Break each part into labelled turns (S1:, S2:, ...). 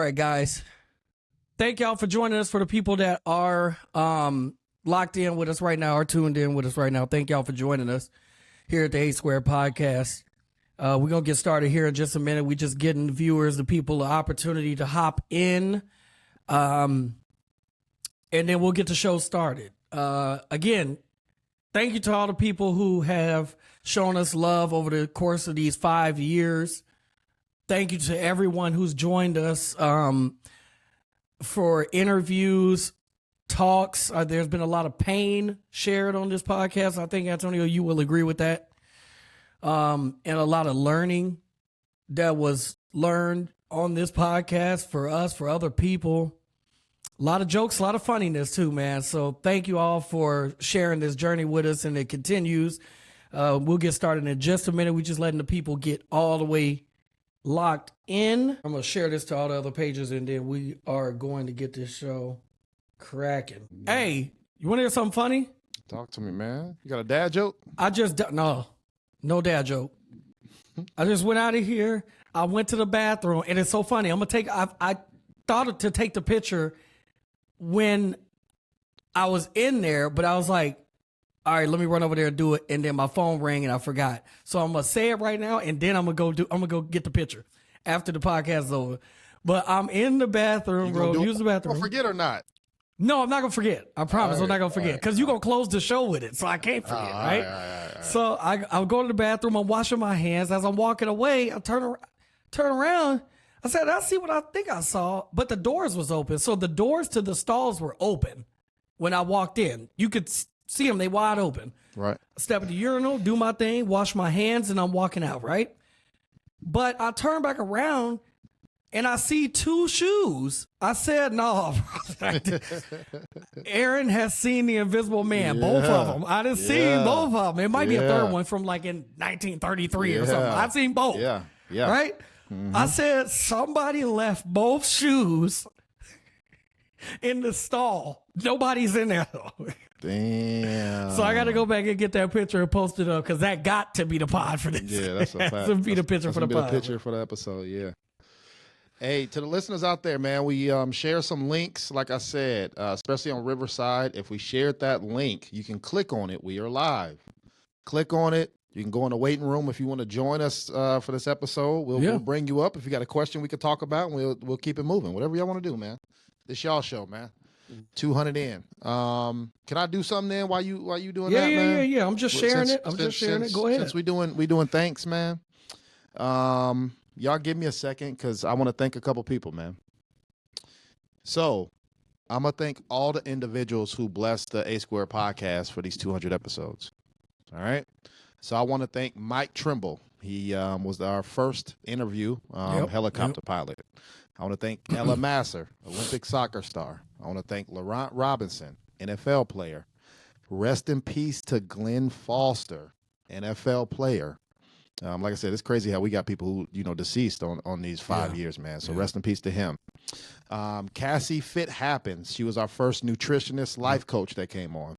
S1: right, guys. Thank y'all for joining us. For the people that are locked in with us right now or tuned in with us right now, thank y'all for joining us here at the 8 Square Podcast. We're going to get started here in just a minute. We just getting the viewers, the people, the opportunity to hop in. And then we'll get the show started. Again, thank you to all the people who have shown us love over the course of these 5 years. Thank you to everyone who's joined us for interviews, talks. There's been a lot of pain shared on this podcast. I think, Antonio, you will agree with that. And a lot of learning that was learned on this podcast for us, for other people. A lot of jokes, a lot of funniness too, man. So thank you all for sharing this journey with us, and it continues. We'll get started in just a minute. We're just letting the people get all the way locked in. I'm going to share this to all the other pages, and then we are going to get this show cracking. Hey, you want to hear something funny?
S2: Talk to me, man. You got a dad joke?
S1: No dad joke. I just went out of here. I went to the bathroom, and it's so funny. I thought to take the picture when I was in there, but I was like, all right, let me run over there and do it. And then my phone rang and I forgot. So I'm going to say it right now, and then I'm going to go get the picture after the podcast is over. But I'm in the bathroom, bro. Use the bathroom.
S2: Forget or not?
S1: No, I'm not going to forget. I promise I'm not going to forget, because you're going to close the show with it. So I can't forget, right? All right. So I'll go to the bathroom. I'm washing my hands. As I'm walking away, I turn around. I said, I see what I think I saw, but the doors was open. So the doors to the stalls were open when I walked in. You could see them. They wide open.
S2: Right.
S1: I step at the urinal, do my thing, wash my hands, and I'm walking out, right? But I turn back around, and I see 2 shoes. I said, no. Aaron has seen the Invisible Man, both of them. I done seen both of them. It might be a third one from like in 1933 or something. I've seen both. Yeah. Right? Mm-hmm. I said, somebody left both shoes in the stall. Nobody's in there, though.
S2: Damn.
S1: So I got to go back and get that picture and post it up, because that got to be the pod for this.
S2: Yeah, that's a fact.
S1: That's be the picture for the pod.
S2: The picture for the episode, yeah. Hey, to the listeners out there, man, we share some links, like I said, especially on Riverside. If we shared that link, you can click on it. We are live. Click on it. You can go in the waiting room if you want to join us for this episode. We'll bring you up. If you got a question we could talk about, and we'll keep it moving. Whatever y'all want to do, man. This y'all show, man. 200 in. Can I do something then while you doing that, man?
S1: Yeah. I'm just sharing it. Go ahead.
S2: Since we doing thanks, man. Y'all give me a second, because I want to thank a couple people, man. So I'm going to thank all the individuals who blessed the 8 Square Podcast for these 200 episodes. All right. So I want to thank Mike Trimble. He was our first interview helicopter pilot. I want to thank Ella Masser, Olympic soccer star. I want to thank Laurent Robinson, NFL player. Rest in peace to Glenn Foster, NFL player. Like I said, it's crazy how we got people who, deceased on these 5 years, man. So rest in peace to him. Cassie Fit Happens. She was our first nutritionist life coach that came on.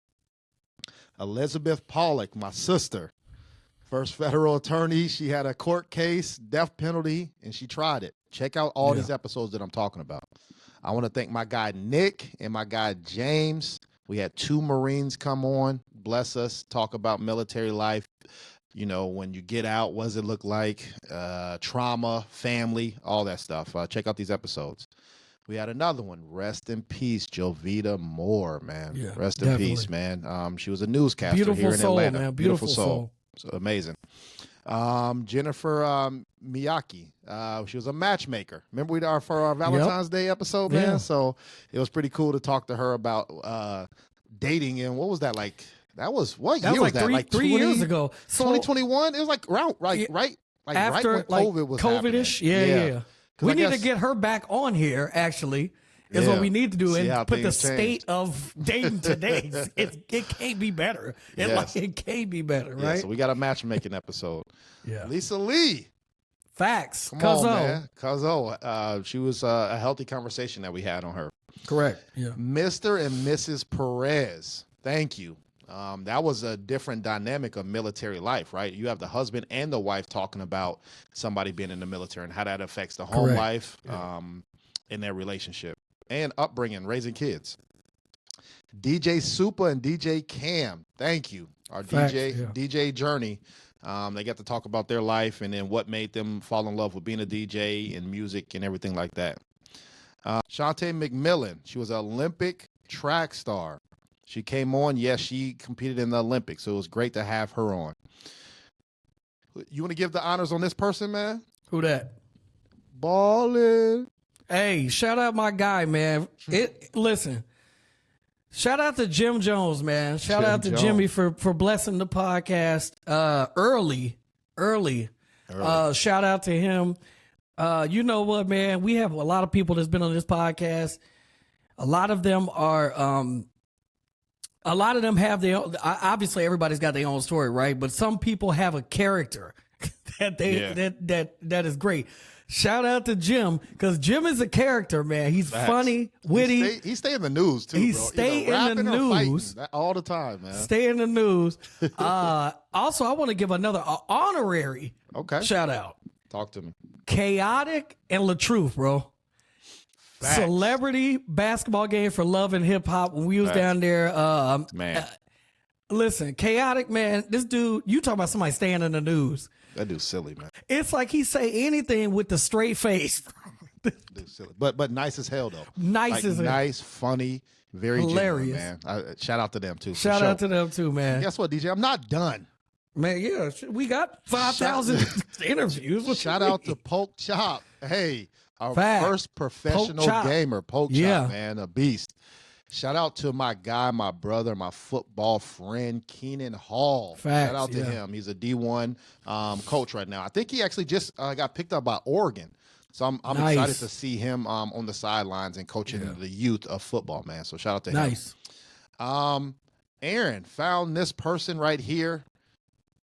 S2: Elizabeth Pollock, my sister. First federal attorney. She had a court case, death penalty, and she tried it. Check out all these episodes that I'm talking about. I want to thank my guy Nick and my guy James. We had 2 Marines come on, bless us, talk about military life. When you get out, what does it look like? Trauma, family, all that stuff. Check out these episodes. We had another one. Rest in peace, Jovita Moore, man. Yeah, rest in peace, man. She was a newscaster here in Atlanta.
S1: Man. Beautiful soul.
S2: So amazing. Jennifer Miyake. She was a matchmaker. Remember we did for our Valentine's Day episode, man? Yeah. So it was pretty cool to talk to her about dating. And what was that like? That was what year was that?
S1: Like 3 years ago.
S2: So 2021. It was like around right
S1: after
S2: right when COVID was
S1: COVID-ish. Yeah. We need to get her back on here. Actually, is what we need to do, and put the state of dating today. It can't be better. It can't be better, right?
S2: Yeah, so we got a matchmaking episode.
S1: Yeah,
S2: Lisa Lee.
S1: Facts.
S2: Come on, man. Cuzzo. She was a healthy conversation that we had on her.
S1: Correct. Yeah.
S2: Mr. and Mrs. Perez. Thank you. That was a different dynamic of military life, right? You have the husband and the wife talking about somebody being in the military and how that affects the home life. Yeah. in their relationship and upbringing, raising kids. DJ Super and DJ Cam, thank you. Our
S1: Facts,
S2: DJ journey. They got to talk about their life and then what made them fall in love with being a DJ and music and everything like that. Shantae McMillan, she was an Olympic track star. She came on. Yes, she competed in the Olympics, so it was great to have her on. You want to give the honors on this person, man?
S1: Who that?
S2: Ballin'.
S1: Hey, shout out my guy, man. Listen, shout out to Jim Jones, man. Shout out to Jimmy for blessing the podcast early. Shout out to him. You know what, man? We have a lot of people that's been on this podcast. A lot of them have their own, obviously everybody's got their own story, right? But some people have a character that is great. Shout out to Jim, because Jim is a character, man. He's funny, witty.
S2: He stay in the news too.
S1: He
S2: bro.
S1: stay in the news
S2: all the time, man.
S1: Stay in the news. Also, I want to give another honorary shout out.
S2: Talk to me.
S1: Chaotic and LaTruth, bro. Facts. Celebrity basketball game for love and hip hop when we was down there.
S2: Man.
S1: Listen, Chaotic, man, this dude, you talk about somebody staying in the news.
S2: That dude's silly, man.
S1: It's like he say anything with the straight face.
S2: Dude's silly. But nice as hell, though.
S1: Nice,
S2: funny, very hilarious, genuine, man. Shout out to them, too.
S1: Shout out to them, too, man.
S2: Guess what, DJ? I'm not done.
S1: Man, yeah, we got 5,000 interviews.
S2: Shout out to Poke Chop. Hey, our first professional gamer, Poke Chop, man, a beast. Shout out to my guy, my brother, my football friend, Keenan Hall. Shout out to him. He's a D1 coach right now. I think he actually just got picked up by Oregon. So I'm excited to see him on the sidelines and coaching the youth of football, man. So shout out to him. Aaron found this person right here.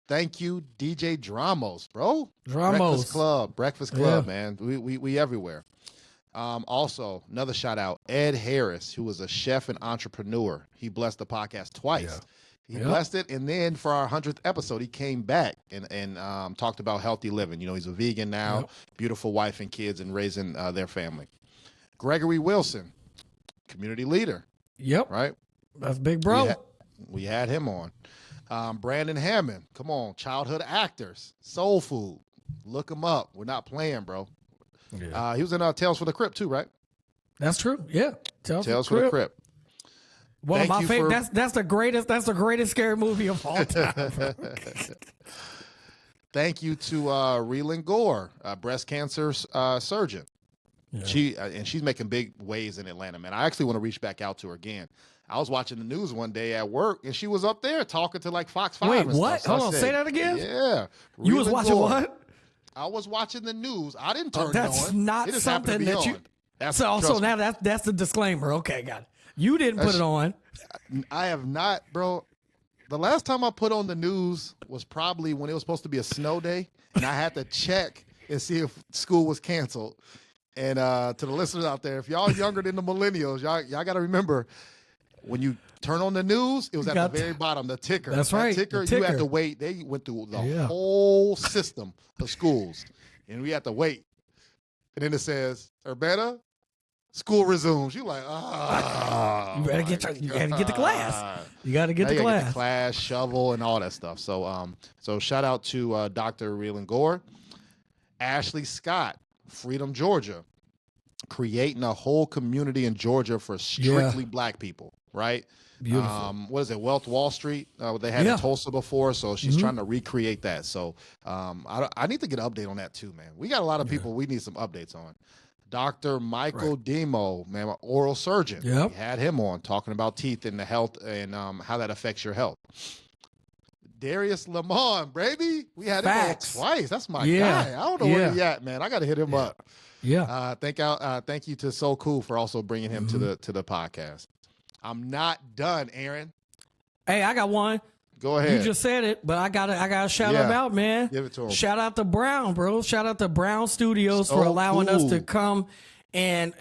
S2: Thank you, DJ Dramos, bro. Breakfast Club, man. We everywhere. Also, another shout out, Ed Harris, who was a chef and entrepreneur. He blessed the podcast twice. He blessed it, and then for our 100th episode, he came back and talked about healthy living. You know, he's a vegan now, beautiful wife and kids, and raising their family. Gregory Wilson, community leader. Right?
S1: That's big bro.
S2: We had him on. Brandon Hammond, come on, childhood actors, soul food. Look him up. We're not playing, bro. He was in Tales from the Crypt too, right?
S1: That's true. Yeah,
S2: Tales from the Crypt.
S1: One of my favorite. That's the greatest. That's the greatest scary movie of all time.
S2: Thank you to Reelan Gore, breast cancer surgeon. She's making big waves in Atlanta, man. I actually want to reach back out to her again. I was watching the news one day at work, and she was up there talking to like Fox 5.
S1: Wait,
S2: and
S1: what?
S2: Stuff. So
S1: Hold on, say that again?
S2: Yeah.
S1: You was watching
S2: Gore.
S1: what?
S2: I was watching the news. I didn't turn it on.
S1: That's not something that you. So now that's the disclaimer. Okay, got it. You didn't put it on.
S2: I have not, bro. The last time I put on the news was probably when it was supposed to be a snow day, and I had to check and see if school was canceled. And to the listeners out there, if y'all younger than the millennials, y'all got to remember, when you turn on the news, it was at the very bottom, the ticker.
S1: That's right.
S2: The ticker. You had to wait. They went through the whole system of schools, and we had to wait. And then it says, Urbana, school resumes. You like, you gotta get
S1: the class. You gotta get the class.
S2: Get the class, shovel, and all that stuff. So so shout out to Dr. Reelan Gore. Ashley Scott, Freedom, Georgia, creating a whole community in Georgia for strictly black people, right?
S1: Beautiful.
S2: What is it, Wealth Wall Street? They had in Tulsa before, so she's trying to recreate that. So I need to get an update on that too, man. We got a lot of people we need some updates on. Dr. Michael Demo, man, an oral surgeon. We had him on talking about teeth and the health and how that affects your health. Darius Lamont, baby. We had him on twice. That's my guy. I don't know where he at, man. I got to hit him up. Thank you to So Cool for also bringing him to the podcast. I'm not done, Aaron.
S1: Hey, I got one.
S2: Go ahead.
S1: You just said it, but I gotta shout him out, man.
S2: Give it to him.
S1: Shout out to Brown, bro. Shout out to Brown Studios for allowing us to come and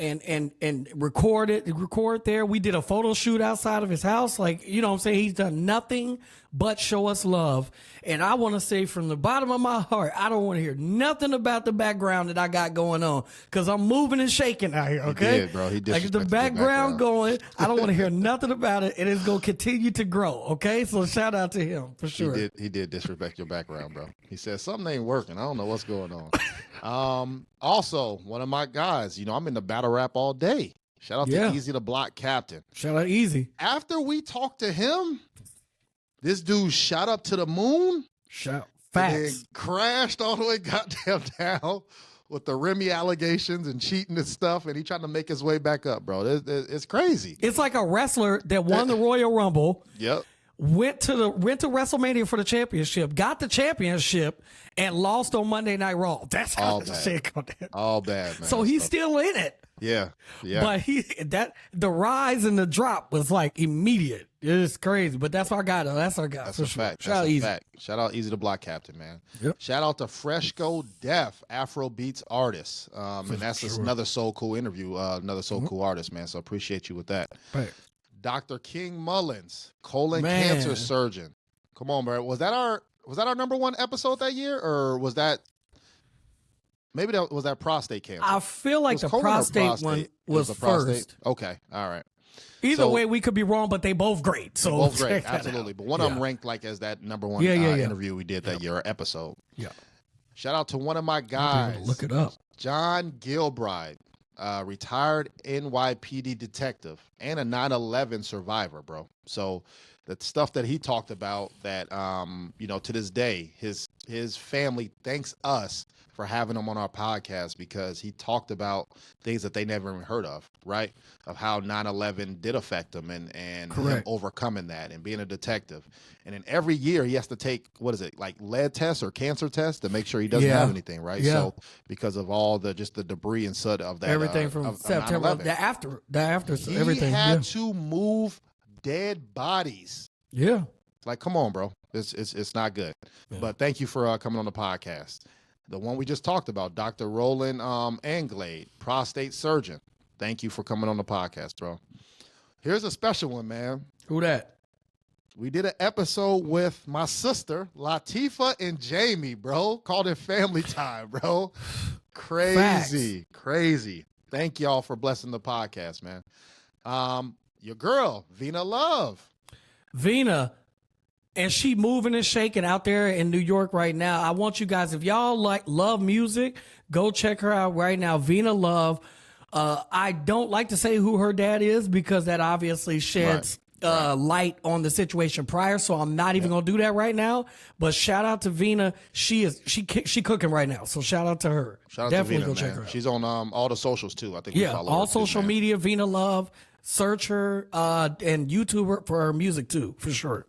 S1: record there. We did a photo shoot outside of his house. Like, you know what I'm saying? He's done nothing but show us love. And I want to say from the bottom of my heart, I don't want to hear nothing about the background that I got going on because I'm moving and shaking out here, okay?
S2: He did, bro. He
S1: like the
S2: disrespected
S1: background going, I don't want to hear nothing about it, and it's going to continue to grow, okay? So shout out to him for sure.
S2: He did disrespect your background, bro. He said something ain't working. I don't know what's going on. Also, one of my guys, you know, I'm in the battle rap all day. Shout out to Easy the Block Captain.
S1: Shout out Easy.
S2: After we talked to him, this dude shot up to the moon.
S1: Facts.
S2: And then crashed all the way goddamn down with the Remy allegations and cheating and stuff, and he trying to make his way back up, bro. It's crazy.
S1: It's like a wrestler that won the Royal Rumble.
S2: Yep.
S1: Went to WrestleMania for the championship, got the championship, and lost on Monday Night Raw. That's how the shit go down.
S2: All bad, man.
S1: So he's still in it.
S2: Yeah.
S1: But the rise and the drop was like immediate. It's crazy. But that's our guy, though. That's our guy.
S2: That's
S1: for
S2: a
S1: sure.
S2: fact.
S1: Shout out Easy.
S2: Shout out Easy the Block Captain, man.
S1: Yep.
S2: Shout out to Fresco Def, Afro Beats artist. And that's just another so cool interview, another so cool artist, man. So appreciate you with that.
S1: Right.
S2: Dr. King Mullins, colon cancer surgeon. Come on, bro. Was that our number one episode that year, or was that maybe that was that prostate cancer?
S1: I feel like the prostate one was first.
S2: Okay, all right.
S1: Either way, we could be wrong, but they both great. So
S2: both great, absolutely. But one of them ranked like as that number one interview we did that year, or episode.
S1: Yeah.
S2: Shout out to one of my guys.
S1: Look it up.
S2: John Gilbride. Retired NYPD detective and a 9/11 survivor, bro. So the stuff that he talked about that, you know, to this day, his family thanks us for having him on our podcast because he talked about things that they never even heard of, right? Of how 9/11 did affect him and him overcoming that and being a detective. And then every year he has to take, what is it, like lead tests or cancer tests to make sure he doesn't have anything, right?
S1: Yeah.
S2: So because of all the debris and soot of that.
S1: Everything from
S2: of
S1: September,
S2: 9/11.
S1: the after everything.
S2: He had to move dead bodies.
S1: Yeah.
S2: Like, come on, bro. It's not good. Yeah. But thank you for coming on the podcast. The one we just talked about, Dr. Roland Anglade, prostate surgeon. Thank you for coming on the podcast, bro. Here's a special one, man.
S1: Who that?
S2: We did an episode with my sister, Latifah and Jamie, bro. Called it Family Time, bro. Crazy. Thank y'all for blessing the podcast, man. Your girl, Vina Love.
S1: Vina, and she moving and shaking out there in New York right now. I want you guys, if y'all love music, go check her out right now. Vina Love. I don't like to say who her dad is because that obviously sheds light on the situation prior. So I'm not even gonna do that right now. But shout out to Vina. She cooking right now. So shout out to her.
S2: Shout out
S1: Definitely
S2: to Vina,
S1: go check
S2: man.
S1: her out.
S2: She's on all the socials too. I think we follow
S1: all
S2: her
S1: social
S2: too,
S1: media. Vina Love. Search her and YouTube her for her music too, for sure.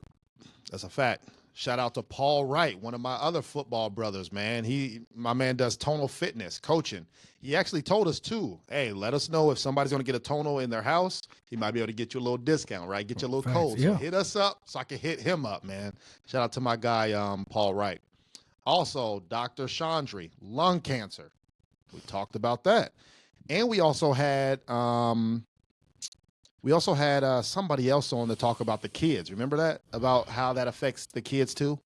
S2: That's a fact. Shout out to Paul Wright, one of my other football brothers, man. My man does tonal fitness coaching. He actually told us too, hey, let us know if somebody's going to get a tonal in their house. He might be able to get you a little discount, right? Get you a little code. So hit us up so I can hit him up, man. Shout out to my guy, Paul Wright. Also, Dr. Chandri, lung cancer. We talked about that. And we also had somebody else on to talk about the kids. Remember that? About how that affects the kids too?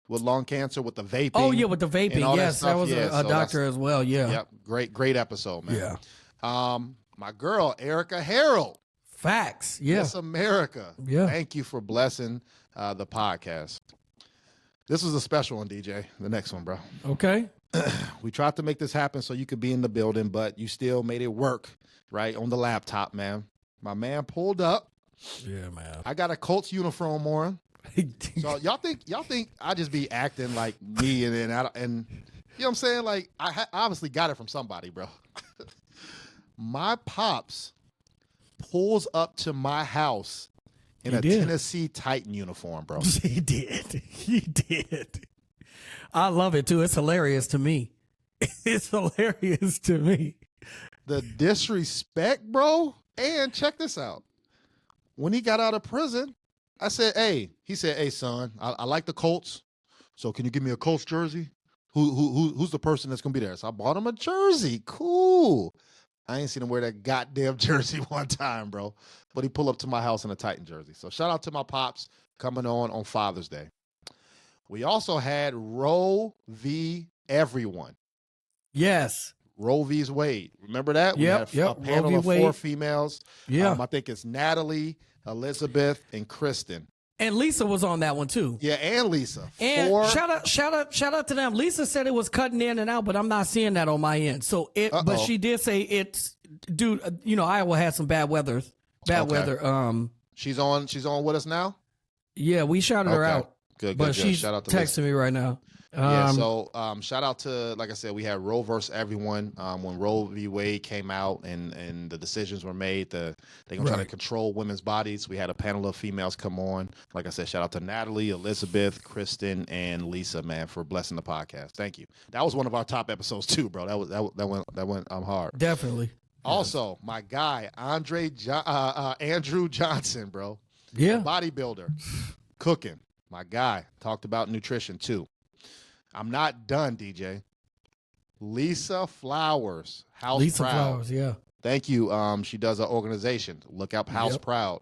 S2: With lung cancer, with the vaping.
S1: Oh, yeah, with the vaping. Yes, that was a doctor as well. Yeah.
S2: Yep. Great episode, man.
S1: Yeah.
S2: My girl, Erica Harold.
S1: Facts. Yeah.
S2: Miss America.
S1: Yeah.
S2: Thank you for blessing the podcast. This was a special one, DJ. The next one, bro.
S1: Okay.
S2: We tried to make this happen so you could be in the building, but you still made it work, right? On the laptop, man. My man pulled up.
S1: Yeah, man.
S2: I got a Colts uniform on. So y'all think I just be acting like me and you know what I'm saying? Like I obviously got it from somebody, bro. My pops pulls up to my house in a Tennessee Titan uniform, bro.
S1: He did. I love it too. It's hilarious to me. It's hilarious to me.
S2: The disrespect, bro. And check this out. When he got out of prison, I said, hey, he said, hey, son, I like the Colts. So can you give me a Colts jersey? Who's the person that's going to be there? So I bought him a jersey. Cool. I ain't seen him wear that goddamn jersey one time, bro. But he pulled up to my house in a Titan jersey. So shout out to my pops coming on Father's Day. We also had Roe v. Everyone.
S1: Yes.
S2: Roe v's Wade. Remember that?
S1: Yep,
S2: We had a panel of 4
S1: Wade.
S2: females.
S1: Yeah.
S2: I think it's Natalie, Elizabeth, and Kristen.
S1: And Lisa was on that one too.
S2: Yeah, and Lisa.
S1: And
S2: 4.
S1: shout out to them. Lisa said it was cutting in and out, but I'm not seeing that on my end. So but she did say it's, dude. Iowa had some bad weather. Bad weather.
S2: She's on with us now.
S1: Yeah, we shouted her out.
S2: Good.
S1: But she's
S2: shout out to
S1: texting
S2: Lisa.
S1: me right now.
S2: So shout out to, like I said, we had Roe versus Everyone. When Roe v. Wade came out and the decisions were made, they're gonna try to control women's bodies. We had a panel of females come on. Like I said, shout out to Natalie, Elizabeth, Kristen, and Lisa, man, for blessing the podcast. Thank you. That was one of our top episodes too, bro. That went hard.
S1: Definitely.
S2: Also, my guy Andrew Johnson, bro.
S1: Yeah.
S2: Bodybuilder, cooking. My guy talked about nutrition too. I'm not done, DJ. Lisa Flowers, House
S1: Lisa
S2: Proud.
S1: Flowers, yeah.
S2: Thank you. She does an organization. Look up House Proud.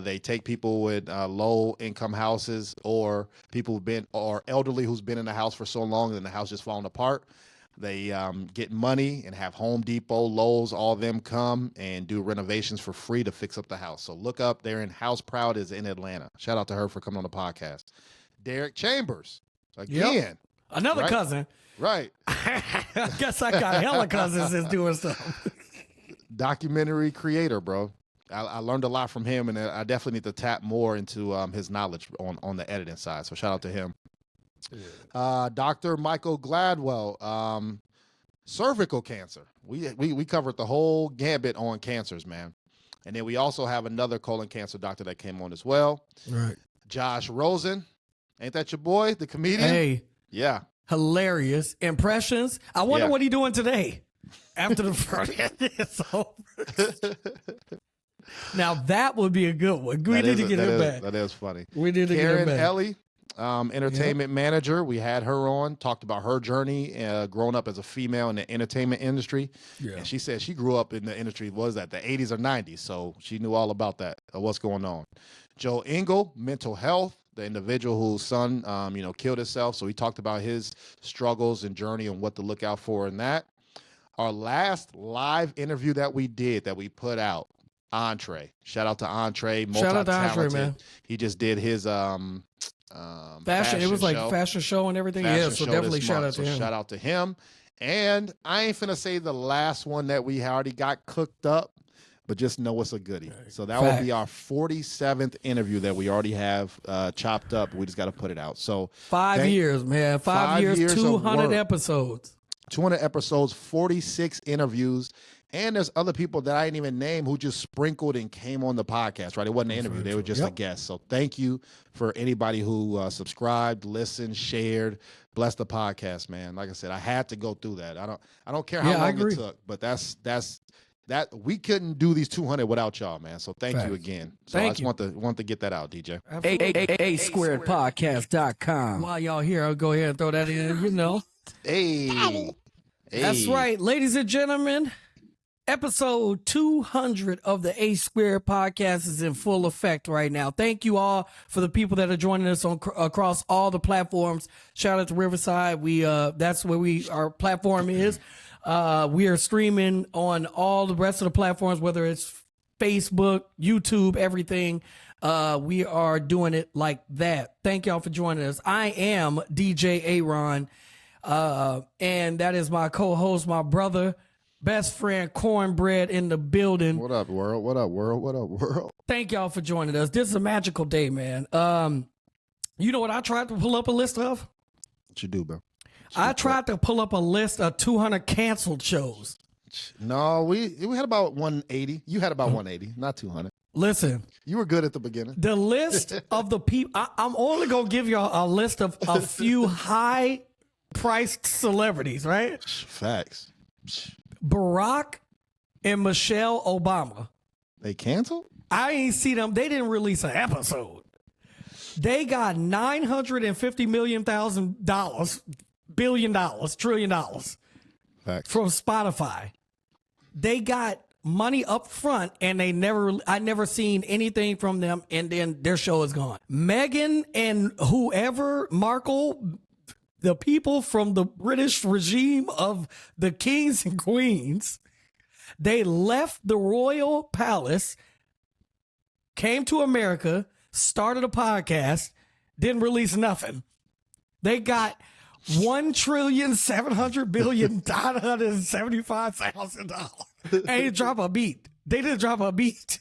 S2: They take people with low income houses or people or elderly who's been in the house for so long and the house just falling apart. They get money and have Home Depot, Lowe's, all of them come and do renovations for free to fix up the house. So look up there, and House Proud is in Atlanta. Shout out to her for coming on the podcast. Derek Chambers, again.
S1: Yep. Another cousin.
S2: Right.
S1: I guess I got hella cousins that's doing stuff.
S2: Documentary creator, bro. I learned a lot from him, and I definitely need to tap more into his knowledge on the editing side. So shout out to him. Yeah. Dr. Michael Gladwell, cervical cancer. We covered the whole gambit on cancers, man. And then we also have another colon cancer doctor that came on as well.
S1: Right.
S2: Josh Rosen. Ain't that your boy, the comedian?
S1: Hey.
S2: Yeah.
S1: Hilarious. Impressions. I wonder what he doing today after the first is over. Now that would be a good one. We need to get him back.
S2: That is funny.
S1: We need to get him back.
S2: Karen Ellie, entertainment manager. We had her on, talked about her journey growing up as a female in the entertainment industry. Yeah. And she said she grew up in the industry, was that the 80s or 90s? So she knew all about that, what's going on. Joe Engel, mental health, the individual whose son, killed himself. So he talked about his struggles and journey and what to look out for in that. Our last live interview that we did, that we put out, Entree. Shout out to Entree, multi-talented. Shout out to Entree, man. He just did his fashion. It was like fashion show and everything. Yeah, so definitely shout out to him. Shout out to him. And I ain't finna say the last one that we already got cooked up, but just know it's a goodie. So that will be our 47th interview that we already have chopped up. We just got to put it out. So
S1: 5 years, man. 5 years, 200 episodes.
S2: 200 episodes, 46 interviews. And there's other people that I didn't even name who just sprinkled and came on the podcast, right? It wasn't an interview. They were just a guest. So thank you for anybody who subscribed, listened, shared, blessed the podcast, man. Like I said, I had to go through that. I don't care how long it took, but that's that we couldn't do these 200 without y'all, man. So thank you again. So I just want to get that out, DJ.
S1: A-squaredpodcast.com. While y'all here, I'll go ahead and throw that in,
S2: Hey.
S1: That's right, ladies and gentlemen. Episode 200 of the A Squared podcast is in full effect right now. Thank you all for the people that are joining us across all the platforms. Shout out to Riverside. That's where our platform is. We are streaming on all the rest of the platforms, whether it's Facebook, YouTube, everything. We are doing it like that. Thank y'all for joining us. I am DJ Aaron, and that is my co-host, my brother, best friend, Cornbread in the building.
S2: What up, world? What up, world? What up, world?
S1: Thank y'all for joining us. This is a magical day, man. You know what I tried to pull up a list of?
S2: What you do, bro?
S1: I tried to pull up a list of 200 canceled shows.
S2: No, we had about 180. You had about 180, not 200.
S1: Listen.
S2: You were good at the beginning.
S1: The list of the people, I'm only going to give y'all a list of a few high-priced celebrities, right?
S2: Facts.
S1: Barack and Michelle Obama.
S2: They canceled?
S1: I ain't see them. They didn't release an episode. They got $950 million, $1 trillion
S2: Facts.
S1: from Spotify. They got money up front, and I never seen anything from them, and then their show is gone. Meghan and whoever, Markle, the people from the British regime of the kings and queens, they left the royal palace, came to America, started a podcast, didn't release nothing. They got $1,700,975,000. Ain't drop a beat. They didn't drop a beat.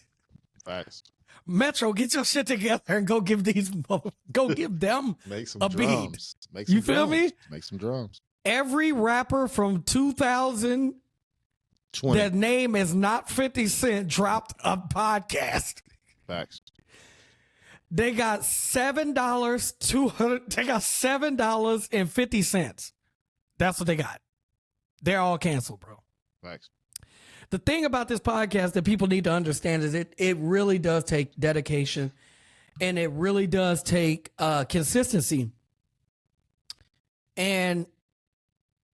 S2: Facts.
S1: Metro, get your shit together and go give them
S2: Make some
S1: a
S2: drums.
S1: beat.
S2: Make some
S1: You feel
S2: drums.
S1: me?
S2: Make some drums.
S1: Every rapper from 2000 that name is not 50 Cent dropped a podcast.
S2: Facts.
S1: They got $7.50. That's what they got. They're all canceled, bro.
S2: Facts.
S1: The thing about this podcast that people need to understand is it really does take dedication, and it really does take consistency. And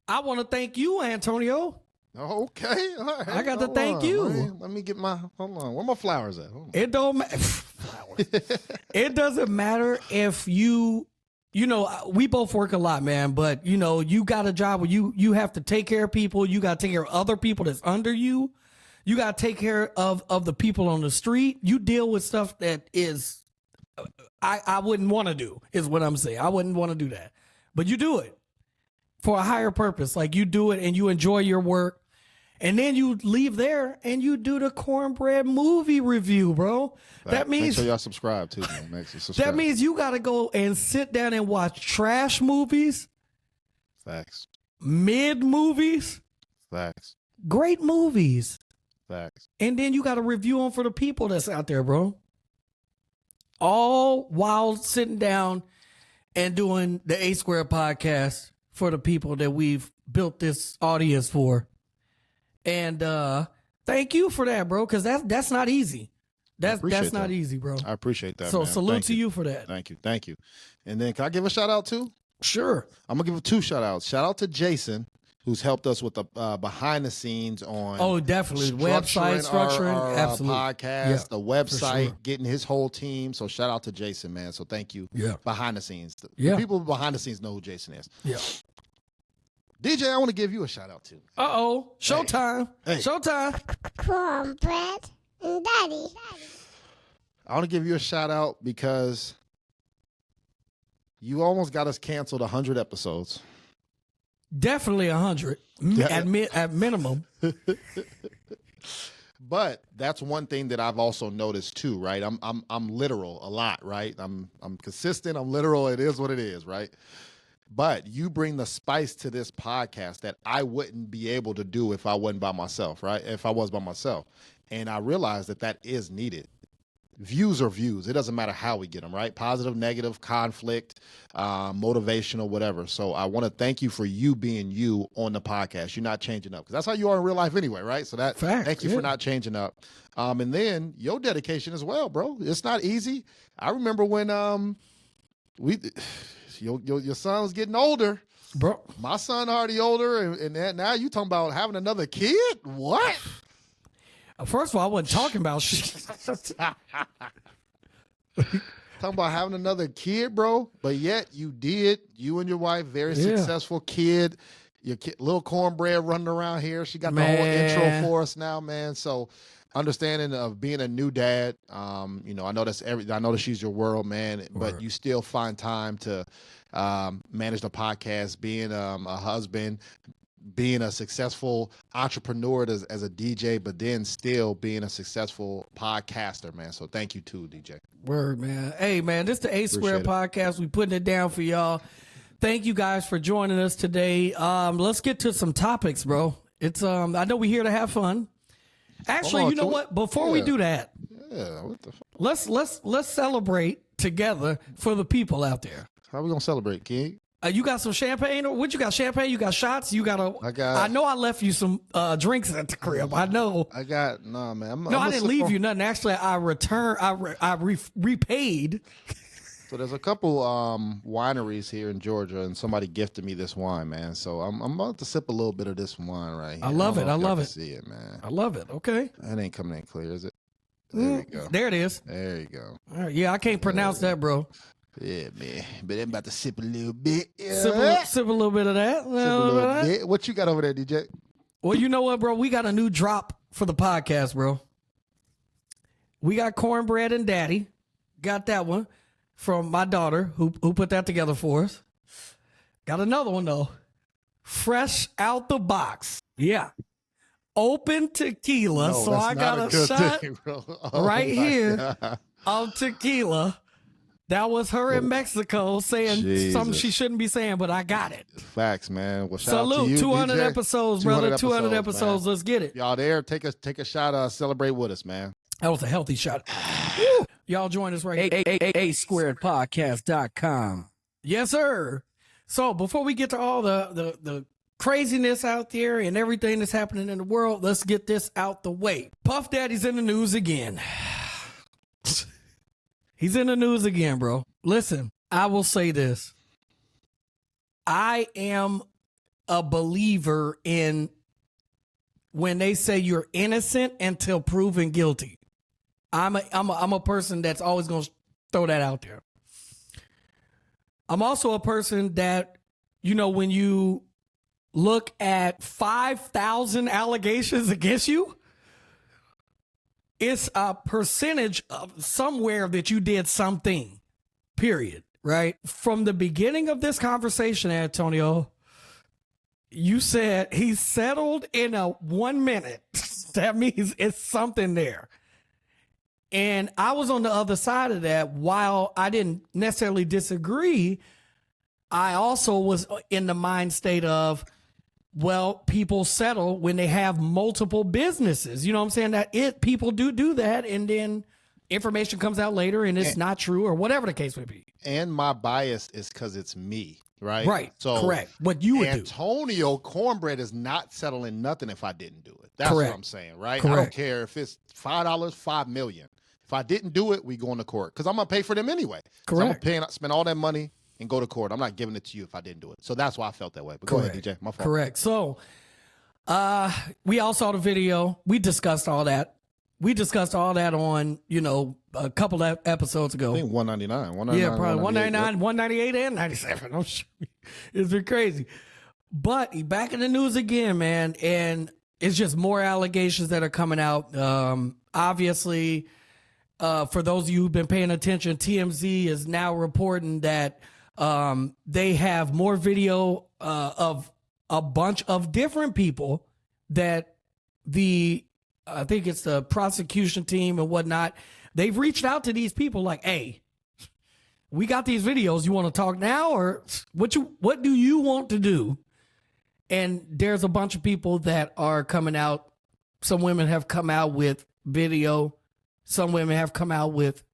S1: I want to thank you, Antonio.
S2: Okay. All right.
S1: I got to thank you.
S2: Let me get my, hold on. Where my flowers at? Hold on.
S1: It don't matter. It doesn't matter if you know, we both work a lot, man, but you know, you got a job where you have to take care of people. You got to take care of other people that's under you. You got to take care of the people on the street. You deal with stuff that is, I wouldn't want to do, is what I'm saying. I wouldn't want to do that, but you do it for a higher purpose. Like, you do it and you enjoy your work. And then you leave there and you do the Cornbread movie review, bro. That means,
S2: make sure y'all subscribe too, man. Make sure subscribe.
S1: that means you got to go and sit down and watch trash movies,
S2: Facts.
S1: mid movies,
S2: Facts.
S1: great movies,
S2: Facts.
S1: and then you got to review them for the people that's out there, bro. All while sitting down and doing the A Square podcast for the people that we've built this audience for. And thank you for that, bro, because that's not easy. That's not easy, bro.
S2: I appreciate that.
S1: So
S2: man.
S1: salute
S2: Thank
S1: to you for that.
S2: Thank you. Thank you. And then can I give a shout out too?
S1: Sure.
S2: I'm gonna give 2 shout outs. Shout out to Jason, who's helped us with the behind the scenes on
S1: Definitely. Website structuring.
S2: our
S1: Absolutely.
S2: podcast,
S1: Yeah,
S2: the website,
S1: sure.
S2: getting his whole team. So shout out to Jason, man. So thank you.
S1: Yeah.
S2: Behind the scenes. The
S1: Yeah.
S2: people behind the scenes know who Jason is.
S1: Yeah.
S2: DJ, I want to give you a shout out too.
S1: Showtime.
S2: Hey.
S1: Showtime.
S3: Cornbread and Daddy.
S2: I want to give you a shout out because you almost got us canceled 100 episodes.
S1: Definitely 100 at minimum.
S2: But that's one thing that I've also noticed too, right? I'm literal a lot, right? I'm consistent, I'm literal, it is what it is, right? But you bring the spice to this podcast that I wouldn't be able to do if I wasn't by myself, right? If I was by myself. And I realized that is needed. Views are views. It doesn't matter how we get them, right? Positive, negative, conflict, motivational, whatever. So I want to thank you for you being you on the podcast. You're not changing up because that's how you are in real life anyway, right? So thank you for not changing up. And then your dedication as well, bro. It's not easy. I remember when your son was getting older.
S1: Bro.
S2: My son already older, and now you talking about having another kid? What?
S1: First of all, I wasn't talking about shit.
S2: Talking about having another kid, bro. But yet you did. You and your wife, very successful kid. Your little cornbread running around here. She got the whole intro for us now, man. So understanding of being a new dad, you know, I know that she's your world, man, but you still find time to manage the podcast, being a husband, being a successful entrepreneur as a DJ, but then still being a successful podcaster, man. So thank you too, DJ.
S1: Word, man. Hey, man, this is the A Square podcast. We putting it down for y'all. Thank you guys for joining us today. Let's get to some topics, bro. It's I know we're here to have fun. Actually, you know what? Before we do that,
S2: what the fuck?
S1: let's celebrate together for the people out there.
S2: How we gonna celebrate, King?
S1: You got some champagne? Or what you got? Champagne? You got shots? You got I know I left you some drinks at the crib. I know.
S2: Man.
S1: I didn't leave you nothing. Actually, I repaid
S2: So there's a couple wineries here in Georgia, and somebody gifted me this wine, man. So I'm about to sip a little bit of this wine right here.
S1: I love it.
S2: don't know
S1: I
S2: if y'all
S1: love
S2: can
S1: it.
S2: See it, man.
S1: I love it. Okay.
S2: That ain't coming in clear, is it? There we go.
S1: There it is.
S2: There you go.
S1: All right. Yeah, I can't pronounce that, bro.
S2: Yeah, man. But I'm about to sip a little bit. Yeah.
S1: Sip a little bit of that.
S2: Sip a little bit. What you got over there, DJ?
S1: Well, you know what, bro? We got a new drop for the podcast, bro. We got cornbread and daddy. Got that one from my daughter who put that together for us. Got another one, though. Fresh out the box. Yeah. Open tequila.
S2: No,
S1: so
S2: that's
S1: I
S2: not
S1: got
S2: a
S1: a
S2: good
S1: shot
S2: thing, bro. Oh,
S1: right
S2: my
S1: here
S2: God.
S1: of tequila. That was her in Mexico saying something she shouldn't be saying, but I got it.
S2: Facts, man. Well, shout out to
S1: Salute.
S2: you,
S1: 200
S2: DJ.
S1: episodes, brother. 200 episodes.
S2: Man.
S1: Let's get it.
S2: Y'all there? Take a shot. Celebrate with us, man.
S1: That was a healthy shot. Y'all join us right here. A200podcast.com. Yes, sir. So before we get to all the craziness out there and everything that's happening in the world, let's get this out the way. Puff Daddy's in the news again. He's in the news again, bro. Listen, I will say this. I am a believer in when they say you're innocent until proven guilty. I'm a person that's always going to throw that out there. I'm also a person that, you know, when you look at 5,000 allegations against you, it's a percentage of somewhere that you did something, period, right? From the beginning of this conversation, Antonio, you said he settled in a 1 minute. That means it's something there. And I was on the other side of that. While I didn't necessarily disagree, I also was in the mind state of, well, people settle when they have multiple businesses. You know what I'm saying? That people do that, and then information comes out later and it's not true or whatever the case may be.
S2: And my bias is because it's me, right?
S1: Right.
S2: So
S1: correct. What you would do.
S2: Antonio Cornbread is not settling nothing if I didn't do it. That's
S1: Correct.
S2: what I'm saying, right?
S1: Correct.
S2: I don't care if it's $5, $5 million. If I didn't do it, we going to court because I'm gonna pay for them anyway. So I'm gonna spend all that money and go to court. I'm not giving it to you if I didn't do it. So that's why I felt that way. But go ahead, DJ. My fault.
S1: Correct. So we all saw the video. We discussed all that. We discussed all that on, you know, a couple of episodes ago.
S2: I think 199.
S1: Yeah, probably 199, 198, and 97. I'm sure it's been crazy. But he back in the news again, man, and it's just more allegations that are coming out. Obviously, for those of you who've been paying attention, TMZ is now reporting that they have more video of a bunch of different people that I think it's the prosecution team and whatnot. They've reached out to these people like, hey, we got these videos. You want to talk now, or what do you want to do? And there's a bunch of people that are coming out. Some women have come out with video. Some women have come out with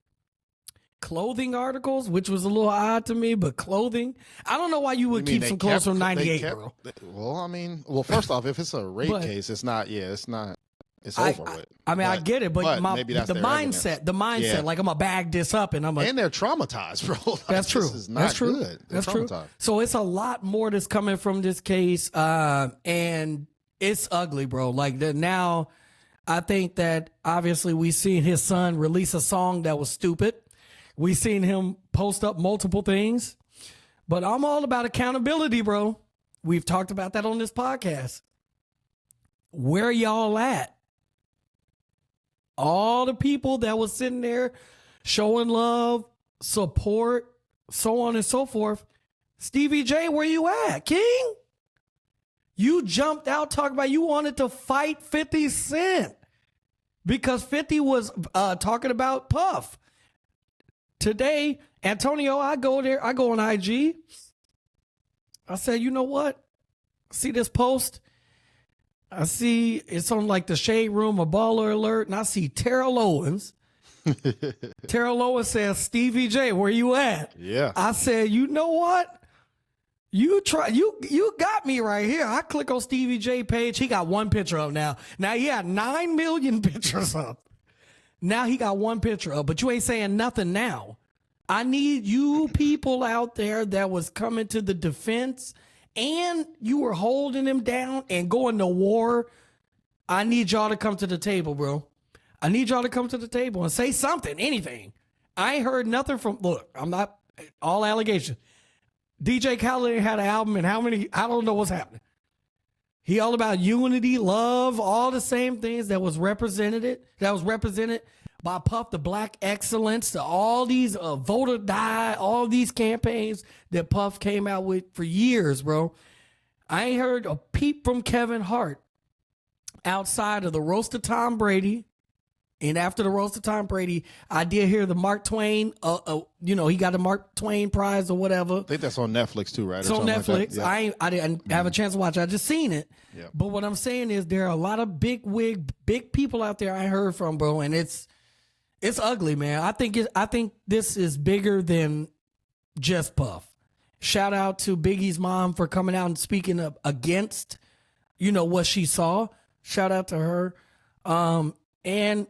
S1: clothing articles, which was a little odd to me, but clothing. I don't know why you would keep some clothes from 98, bro.
S2: Well, I mean, first off, if it's a rape case, it's not, it's over with.
S1: I mean, I get it, but
S2: maybe that's
S1: the
S2: their
S1: mindset,
S2: evidence.
S1: like I'm going to bag this up and
S2: and they're traumatized, bro. Like,
S1: that's true.
S2: This is not good. They're traumatized.
S1: So it's a lot more that's coming from this case, and it's ugly, bro. Like now, I think that obviously we seen his son release a song that was stupid. We seen him post up multiple things, but I'm all about accountability, bro. We've talked about that on this podcast. Where y'all at? All the people that was sitting there showing love, support, so on and so forth. Stevie J, where you at, King? You jumped out talking about you wanted to fight 50 Cent because 50 was talking about Puff. Today, Antonio, I go on IG. I said, you know what? See this post? I see it's on like the Shade Room or Baller Alert, and I see Terrell Owens. Terrell Owens says, Stevie J, where you at?
S2: Yeah.
S1: I said, you know what? You got me right here. I click on Stevie J page. He got one picture up now. Now he had 9 million pictures up. Now he got one picture up, but you ain't saying nothing now. I need you people out there that was coming to the defense and you were holding him down and going to war. I need y'all to come to the table, bro. I need y'all to come to the table and say something, anything. I ain't heard nothing from, look, I'm not, all allegations. DJ Khaled had an album and how many, I don't know what's happening. He all about unity, love, all the same things that was represented by Puff the Black Excellence, to all these vote or die, all these campaigns that Puff came out with for years, bro. I ain't heard a peep from Kevin Hart outside of the roast of Tom Brady. And after the roast of Tom Brady, I did hear the Mark Twain, he got the Mark Twain prize or whatever.
S2: I think that's on Netflix too, right?
S1: It's on Netflix. Like I didn't have a chance to watch it. I just seen it.
S2: Yeah.
S1: But what I'm saying is there are a lot of big people out there I heard from, bro, and it's ugly, man. I think this is bigger than just Puff. Shout out to Biggie's mom for coming out and speaking up against, what she saw. Shout out to her. And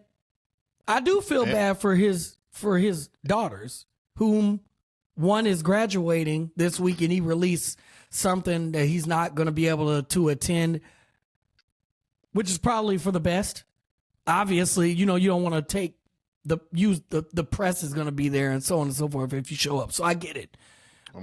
S1: I do feel bad for his daughters, whom one is graduating this week, and he released something that he's not going to be able to attend, which is probably for the best. Obviously, you don't want to the press is going to be there and so on and so forth if you show up. So I get it.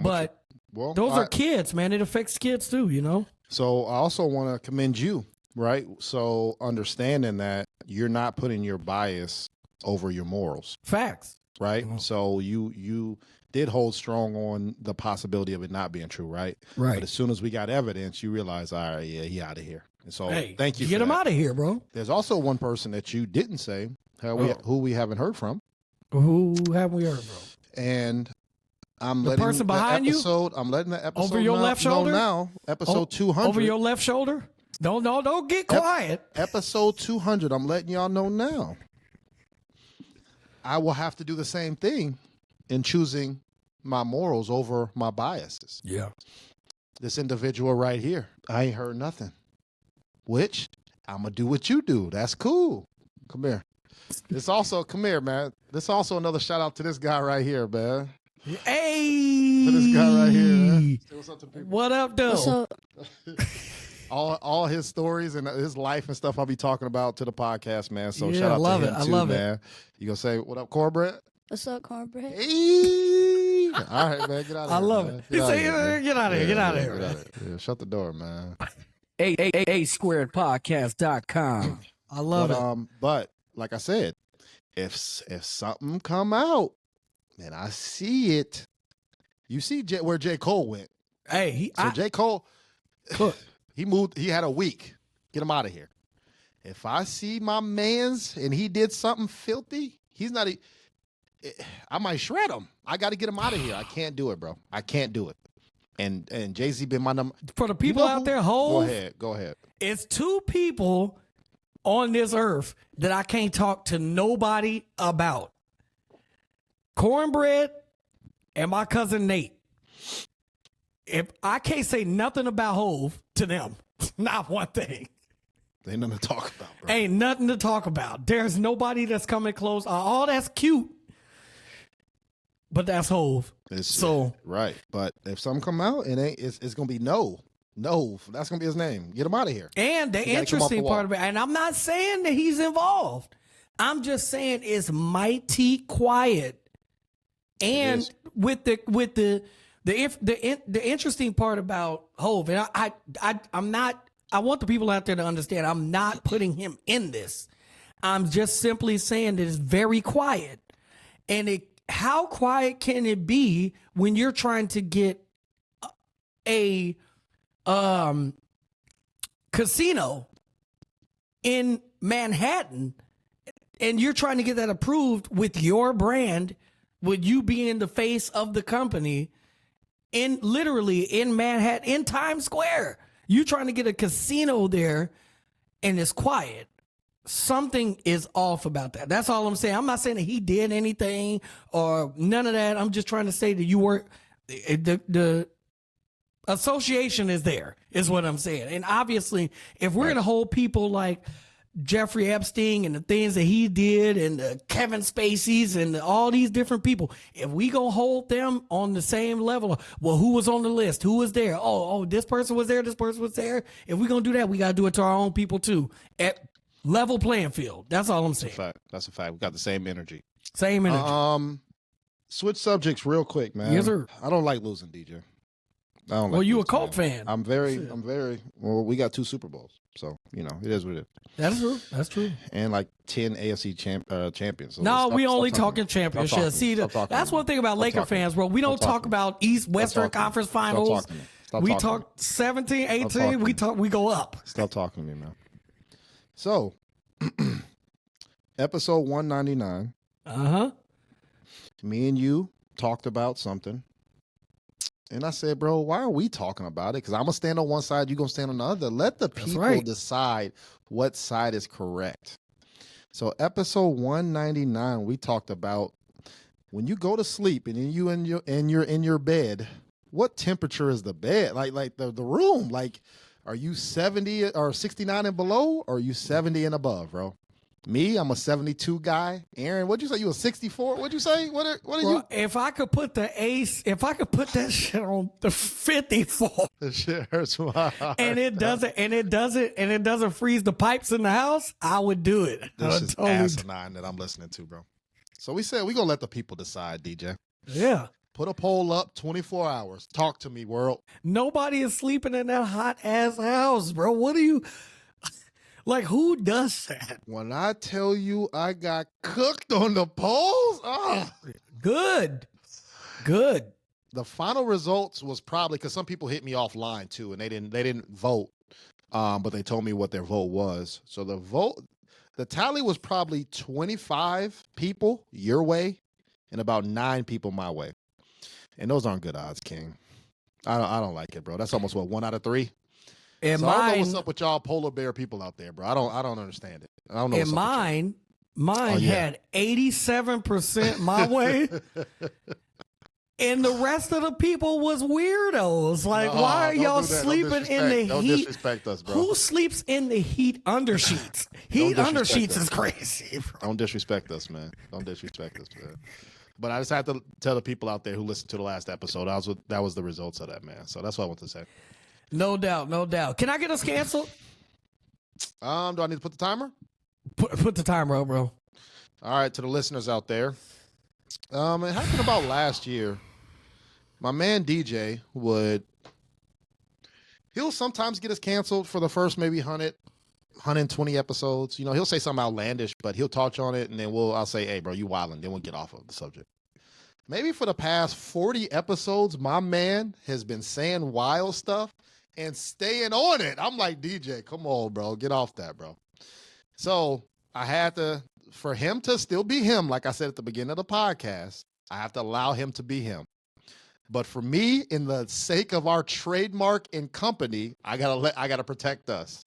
S1: But those are kids, man. It affects kids too,
S2: So I also want to commend you, right? So understanding that you're not putting your bias over your morals.
S1: Facts.
S2: Right? So you did hold strong on the possibility of it not being true, right?
S1: Right.
S2: But as soon as we got evidence, you realize, all right, yeah, he out of here. And so thank you for
S1: get him
S2: that.
S1: out of here, bro.
S2: There's also one person that you didn't say who we haven't heard from.
S1: Who haven't we heard from?
S2: And I'm
S1: the
S2: letting
S1: person behind
S2: the episode, I'm letting the episode
S1: over your left shoulder
S2: now. Episode 200
S1: over your left shoulder. Don't get quiet.
S2: Episode 200. I'm letting y'all know now. I will have to do the same thing in choosing my morals over my biases.
S1: Yeah.
S2: This individual right here, I ain't heard nothing. Which I'm gonna do what you do. That's cool. Come here. Come here, man. This also another shout out to this guy right here, man.
S1: Hey,
S2: To this guy right here, man. What's up to people?
S1: What up, though?
S3: So,
S2: all his stories and his life and stuff I'll be talking about to the podcast, man. So
S1: Yeah,
S2: shout out
S1: I love
S2: to
S1: it.
S2: him
S1: I
S2: too,
S1: love it.
S2: man. You gonna say what up, Cornbread?
S3: what's up, Cornbread?
S2: Hey. All right, man. Get out of here.
S1: I love
S2: man.
S1: it. He say, get out of here. Get out of here.
S2: Get out of here. Yeah, shut the door, man.
S4: A2podcast.com.
S1: I love it.
S2: But like I said, if something come out and I see it, you see where J. Cole went.
S1: Hey,
S2: J. Cole,
S1: look,
S2: he moved. He had a week. Get him out of here. If I see my man's and he did something filthy, he's not. I might shred him. I got to get him out of here. I can't do it, bro. I can't do it. And Jay-Z been my number.
S1: for the people out there, Hov,
S2: Go ahead.
S1: it's two people on this earth that I can't talk to nobody about. Cornbread and my cousin Nate. If I can't say nothing about Hov to them, not one thing.
S2: Ain't nothing to talk about, bro.
S1: Ain't nothing to talk about. There's nobody that's coming close. Oh, that's cute. But that's Hov.
S2: Right. But if something come out, it's gonna be no. That's gonna be his name. Get him out of here.
S1: And the interesting part of it, and I'm not saying that he's involved. I'm just saying it's mighty quiet. And with the interesting part about Hov, and I'm not. I want the people out there to understand. I'm not putting him in this. I'm just simply saying that it's very quiet. And how quiet can it be when you're trying to get a casino in Manhattan, and you're trying to get that approved with your brand, with you being the face of the company literally in Manhattan, in Times Square? You trying to get a casino there and it's quiet. Something is off about that. That's all I'm saying. I'm not saying that he did anything or none of that. I'm just trying to say that you were the association is there, is what I'm saying. And obviously, if we're going to hold people like Jeffrey Epstein and the things that he did and the Kevin Spacey's and all these different people, if we gonna hold them on the same level, well, who was on the list? Who was there? Oh, this person was there. This person was there. If we gonna do that, we gotta do it to our own people too. At level playing field. That's all I'm saying.
S2: That's a fact. We got the same energy.
S1: Same energy.
S2: Switch subjects real quick, man.
S1: Yes, sir.
S2: I don't like losing, DJ. I don't
S1: Well,
S2: like
S1: you a
S2: losing,
S1: Colt
S2: man.
S1: fan.
S2: I'm very, well, we got 2 Super Bowls. So, it is what it is.
S1: That's true. That's true.
S2: And like 10 AFC champions. So
S1: No, we only talking championships. See, that's one thing about Laker fans, bro. We don't talk about East Western Conference Finals. We talk 17, 18. We go up.
S2: Stop talking to me, man. So, episode 199. Me and you talked about something. And I said, bro, why are we talking about it? Because I'm going to stand on one side, you're going to stand on the other. Let the people decide what side is correct. So episode 199, we talked about when you go to sleep and you're in your bed, what temperature is the bed? Like the room? Like, are you 70 or 69 and below, or are you 70 and above, bro? Me, I'm a 72 guy. Aaron, what'd you say? You a 64? What'd you say? What are you?
S1: If I could put that shit on the 54.
S2: The shit hurts my heart.
S1: And it doesn't freeze the pipes in the house, I would do it.
S2: This is asinine that I'm listening to, bro. So we said we're gonna let the people decide, DJ.
S1: Yeah.
S2: Put a poll up, 24 hours. Talk to me, world.
S1: Nobody is sleeping in that hot ass house, bro. What do you like? Who does that?
S2: When I tell you I got cooked on the polls,
S1: Good.
S2: The final results was probably because some people hit me offline too, and they didn't vote, but they told me what their vote was. So the tally was probably 25 people your way, and about 9 people my way, and those aren't good odds, King. I don't like it, bro. That's almost 1 out of 3.
S1: And
S2: so I don't know what's up with y'all polar bear people out there, bro. I don't understand it. I don't know.
S1: And mine had 87% my way. And the rest of the people was weirdos. Like, why are y'all sleeping in the heat?
S2: Don't disrespect us, bro.
S1: Who sleeps in the heat under sheets? Heat under sheets is crazy, bro.
S2: Don't disrespect us, man. But I just have to tell the people out there who listened to the last episode, that was the results of that, man. So that's what I want to say.
S1: No doubt. Can I get us canceled?
S2: Do I need to put the timer?
S1: Put the timer up, bro.
S2: All right, to the listeners out there. It happened about last year. My man DJ he'll sometimes get us canceled for the first maybe 120 episodes. He'll say something outlandish, but he'll touch on it, and then I'll say, hey, bro, you wildin'. Then we'll get off of the subject. Maybe for the past 40 episodes, my man has been saying wild stuff and staying on it. I'm like, DJ, come on, bro. Get off that, bro. So I had to, for him to still be him, like I said at the beginning of the podcast, I have to allow him to be him. But for me, in the sake of our trademark and company, I gotta protect us.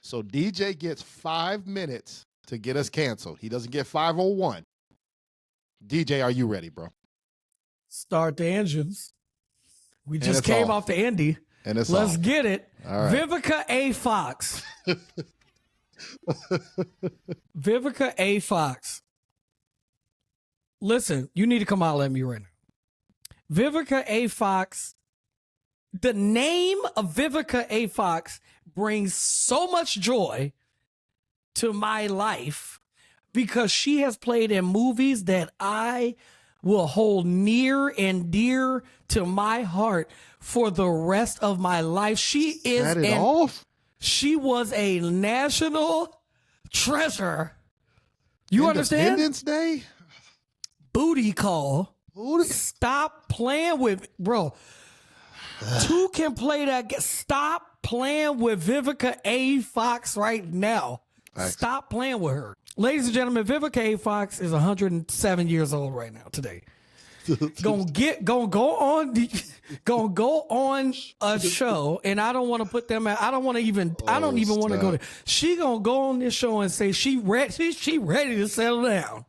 S2: So DJ gets 5 minutes to get us canceled. He doesn't get 501. DJ, are you ready, bro?
S1: Start the engines. We just came off the Indy.
S2: And
S1: Let's get it.
S2: All right.
S1: Vivica A. Fox. Vivica A. Fox. Listen, you need to come out and let me right now. Vivica A. Fox. The name of Vivica A. Fox brings so much joy to my life because she has played in movies that I will hold near and dear to my heart for the rest of my life. She was a national treasure. You understand?
S2: Independence Day?
S1: Booty call. Stop playing with, bro. 2 can play that. Stop playing with Vivica A. Fox right now.
S2: Thanks.
S1: Stop playing with her. Ladies and gentlemen, Vivica A. Fox is 107 years old right now today. Gonna go on a show, and I don't want to put them out. I don't even want to go there. She gonna go on this show and say she ready to settle down.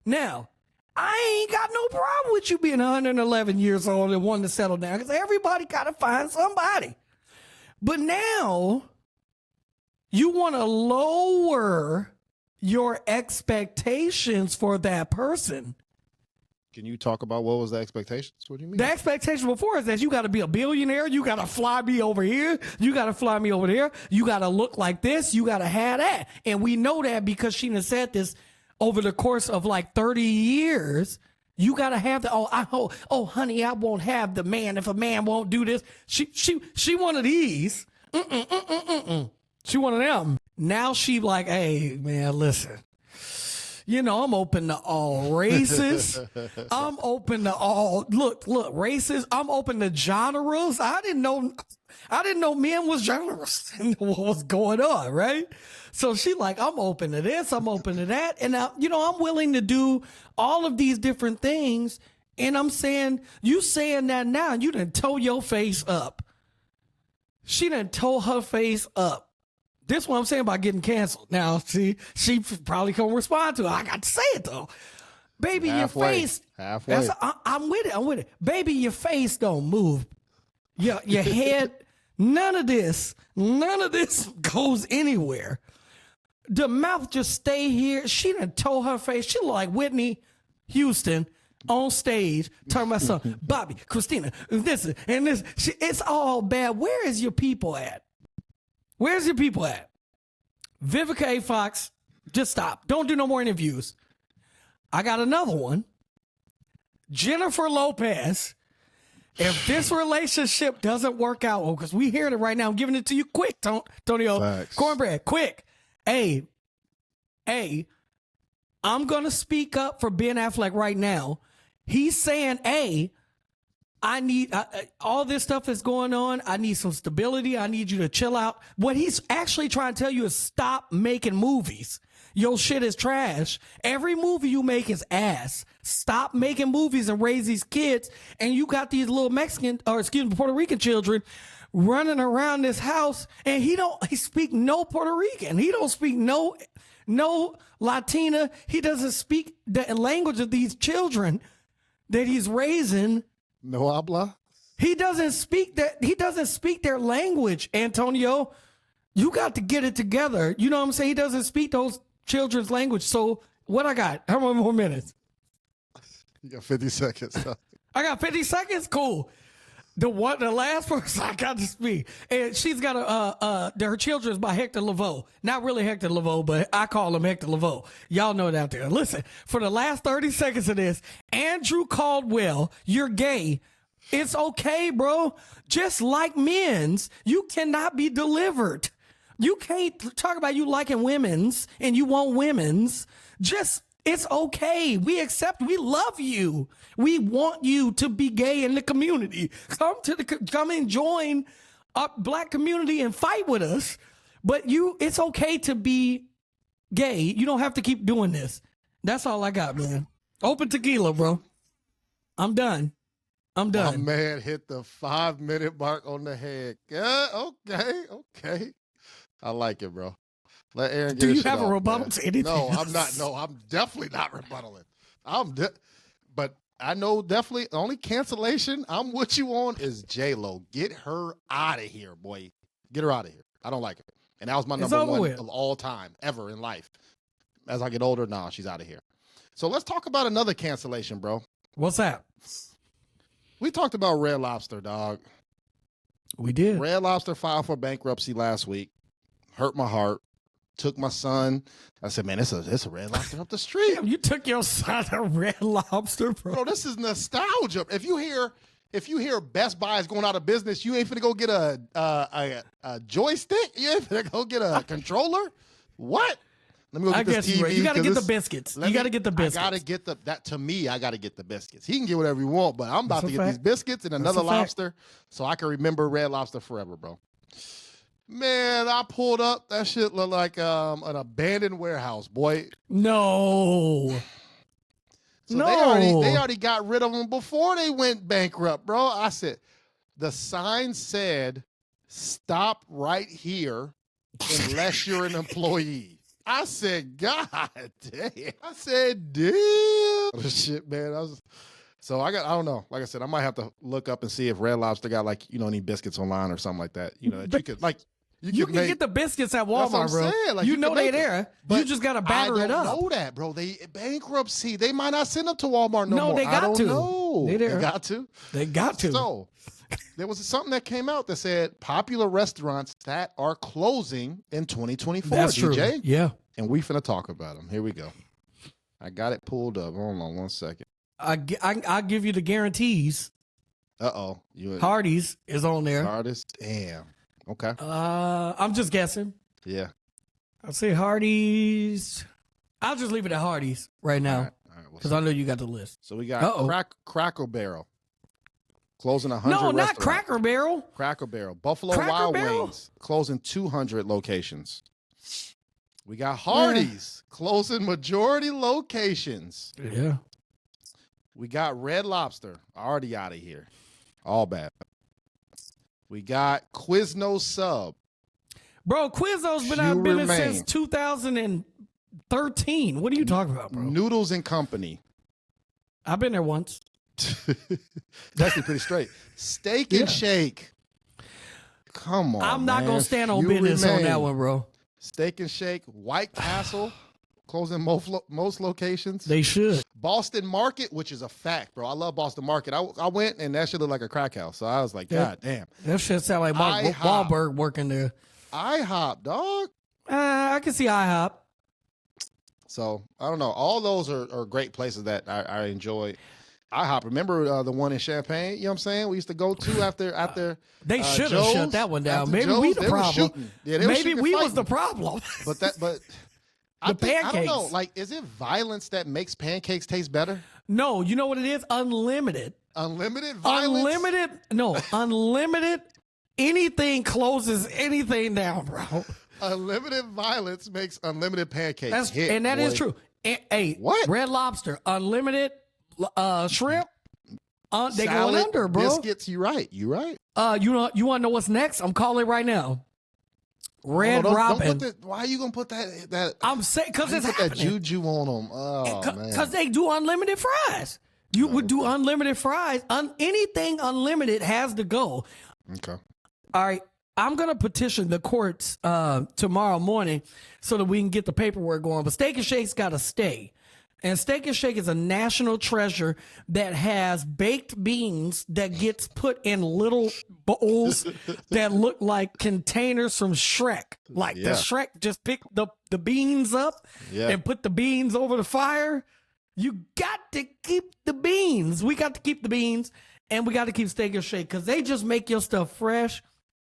S1: Now, I ain't got no problem with you being 111 years old and wanting to settle down, because everybody gotta find somebody. But now You want to lower your expectations for that person.
S2: Can you talk about what was the expectations? What do you mean?
S1: The expectation before is that you got to be a billionaire. You got to fly me over here. You got to fly me over there. You got to look like this. You got to have that. And we know that because she done said this over the course of like 30 years. You got to have the, oh, honey, I won't have the man if a man won't do this. She one of these. She one of them. Now she like, hey, man, listen. You know, I'm open to all races. I'm open to all look races. I'm open to genres. I didn't know men was genres and what was going on, right? So she like, I'm open to this, I'm open to that. And I'm willing to do all of these different things. And I'm saying, you saying that now, you done toe your face up. She done toe her face up. This is what I'm saying about getting canceled. Now, see, she probably can't respond to it. I got to say it, though. Baby,
S2: Halfway.
S1: your face.
S2: Halfway.
S1: I'm with it. Baby, your face don't move. Your head, none of this goes anywhere. The mouth just stay here. She done told her face. She look like Whitney Houston on stage talking about something. Bobby, Christina, this and this. It's all bad. Where is your people at? Where's your people at? Vivica A. Fox, just stop. Don't do no more interviews. I got another one. Jennifer Lopez. If this relationship doesn't work out, because we hearing it right now, I'm giving it to you quick, Tonio.
S2: Facts.
S1: Cornbread, quick. Hey, I'm going to speak up for Ben Affleck right now. He's saying, hey, I need all this stuff is going on. I need some stability. I need you to chill out. What he's actually trying to tell you is stop making movies. Your shit is trash. Every movie you make is ass. Stop making movies and raise these kids. And you got these little Puerto Rican children running around this house, and he speak no Puerto Rican. He don't speak no Latina. He doesn't speak the language of these children that he's raising.
S2: No habla.
S1: He doesn't speak their language, Antonio. You got to get it together. You know what I'm saying? He doesn't speak those children's language. So what I got? How many more minutes?
S2: You got 50 seconds.
S1: I got 50 seconds? Cool. The last person I got to speak. And she's got her children's by Hector Lavoe. Not really Hector Lavoe, but I call him Hector Lavoe. Y'all know it out there. Listen, for the last 30 seconds of this, Andrew Caldwell, you're gay. It's okay, bro. Just like men's, you cannot be delivered. You can't talk about you liking women's and you want women's. It's okay. We love you. We want you to be gay in the community. Come and join our black community and fight with us. But it's okay to be gay. You don't have to keep doing this. That's all I got, man. Open tequila, bro. I'm done.
S2: My man hit the 5-minute mark on the head. Yeah, okay. I like it, bro. Let Aaron get
S1: Do
S2: his
S1: you
S2: shit
S1: have a
S2: off,
S1: rebuttal
S2: man.
S1: to anything?
S2: No, I'm not. No, I'm definitely not rebuttaling. But I know definitely the only cancellation I'm with you on is J-Lo. Get her out of here, boy. Get her out of here. I don't like it. And that was my number one of all time, ever in life. As I get older, nah, she's out of here. So let's talk about another cancellation, bro.
S1: What's that?
S2: We talked about Red Lobster, dog.
S1: We did.
S2: Red Lobster filed for bankruptcy last week. Hurt my heart. Took my son. I said, man, it's a Red Lobster up the street.
S1: Damn, you took your son to Red Lobster, bro.
S2: Bro, this is nostalgia. If you hear Best Buy is going out of business, you ain't finna go get a joystick? You ain't finna go get a controller? What? Let me go get this TV.
S1: You got to get the biscuits. You got to get the biscuits.
S2: I got to get I got to get the biscuits. He can get whatever he want, but I'm about to get these biscuits and another lobster so I can remember Red Lobster forever, bro. Man, I pulled up. That shit looked like an abandoned warehouse, boy.
S1: No.
S2: So they already got rid of them before they went bankrupt, bro. I said, the sign said, stop right here unless you're an employee. I said, God damn. I said, damn. Shit, man. I don't know. Like I said, I might have to look up and see if Red Lobster got any biscuits online or something like that. That you could
S1: You can get the biscuits at Walmart,
S2: That's what I'm
S1: bro.
S2: saying. Like,
S1: you
S2: you
S1: know
S2: can
S1: they
S2: make it.
S1: there.
S2: But
S1: You just gotta batter it up.
S2: I don't know that, bro. They bankruptcy. They might not send them to Walmart no more.
S1: They got
S2: I don't
S1: to.
S2: know.
S1: They there.
S2: got to.
S1: They got to.
S2: So there was something that came out that said popular restaurants that are closing in 2024.
S1: That's
S2: DJ.
S1: true. Yeah.
S2: And we finna talk about them. Here we go. I got it pulled up. Hold on 1 second.
S1: I'll give you the guarantees.
S2: Uh-oh.
S1: Hardee's is on there.
S2: Hardee's? Damn. Okay.
S1: I'm just guessing.
S2: Yeah.
S1: I'll say Hardee's. I'll just leave it at Hardee's right now because I know you got the list.
S2: So we got Cracker Barrel closing 100
S1: No, not
S2: restaurants.
S1: Cracker Barrel.
S2: Cracker Barrel. Buffalo
S1: Cracker
S2: Wild
S1: Barrel?
S2: Wings closing 200 locations. We got Hardee's closing majority locations.
S1: Yeah.
S2: We got Red Lobster already out of here. All bad. We got Quiznos Sub.
S1: Bro, Quizno's been out since 2013. What are you talking about, bro?
S2: Noodles and Company.
S1: I've been there once.
S2: That's actually pretty straight. Steak and Shake. Come on,
S1: I'm not
S2: man.
S1: going to stand on
S2: You
S1: business on
S2: remain.
S1: that one, bro.
S2: Steak and Shake. White Castle closing most locations.
S1: They should.
S2: Boston Market, which is a fact, bro. I love Boston Market. I went and that shit looked like a crack house. So I was like, God damn.
S1: That shit sound like Mark
S2: IHOP.
S1: Wahlberg working there.
S2: IHOP, dog.
S1: I can see IHOP.
S2: So I don't know. All those are great places that I enjoy. IHOP. Remember the one in Champaign? You know what I'm saying? We used to go to after.
S1: They should have
S2: Joe's.
S1: shut that one down.
S2: After
S1: Maybe
S2: Joe's,
S1: we the
S2: they were
S1: problem.
S2: shooting. Yeah, they were
S1: Maybe
S2: shooting
S1: we
S2: and
S1: was the
S2: fighting.
S1: problem.
S2: But I don't know. Like, is it violence that makes pancakes taste better?
S1: No, you know what it is? Unlimited.
S2: Unlimited violence?
S1: Unlimited. Anything closes anything down, bro.
S2: Unlimited violence makes unlimited pancakes.
S1: That is true. Hey,
S2: what?
S1: Red Lobster, unlimited shrimp. They
S2: Salad,
S1: going under, bro.
S2: Biscuits. You right.
S1: You want to know what's next? I'm calling right now. Red Robin.
S2: Why are you gonna put that?
S1: I'm saying because it's
S2: put
S1: happening.
S2: that juju on them. Oh man.
S1: Because they do unlimited fries. You would do unlimited fries. Anything unlimited has to go.
S2: Okay.
S1: All right. I'm going to petition the courts tomorrow morning so that we can get the paperwork going. But Steak and Shake's got to stay. And Steak and Shake is a national treasure that has baked beans that gets put in little bowls that look like containers from Shrek. Like the Shrek just picked the beans up and put the beans over the fire. You got to keep the beans. We got to keep the beans, and we got to keep Steak and Shake because they just make your stuff fresh.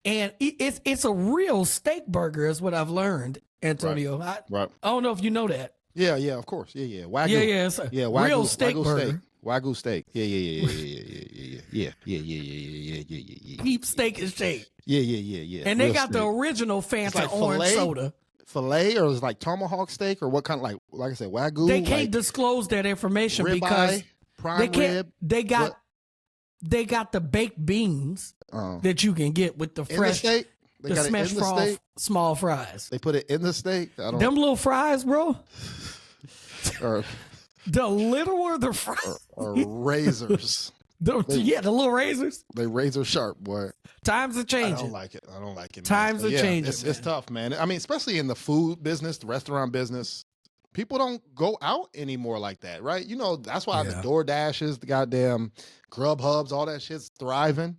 S1: And it's a real steak burger is what I've learned, Antonio.
S2: Right.
S1: I don't know if you know that.
S2: Yeah, of course. Yeah. Wagyu.
S1: Wagyu, real steak burger.
S2: Wagyu steak. Yeah.
S1: Keep Steak and Shake.
S2: Yeah.
S1: And they got the original Fanta orange soda.
S2: Filet or is like tomahawk steak or what kind of like I said, Wagyu?
S1: They can't disclose that information
S2: rib
S1: because
S2: eye, prime rib.
S1: They got the baked beans that you can get with the fresh
S2: steak. They got
S1: smashed small fries.
S2: They put it in the steak.
S1: Them little fries, bro.
S2: Or
S1: the littler the fries.
S2: Or razors.
S1: The little razors.
S2: They razor sharp, boy.
S1: Times are changing.
S2: I don't like it. Man.
S1: Times are changing.
S2: It's tough, man. I mean, especially in the food business, the restaurant business. People don't go out anymore like that, right? You know, that's why the DoorDashes, the goddamn Grubhubs, all that shit's thriving.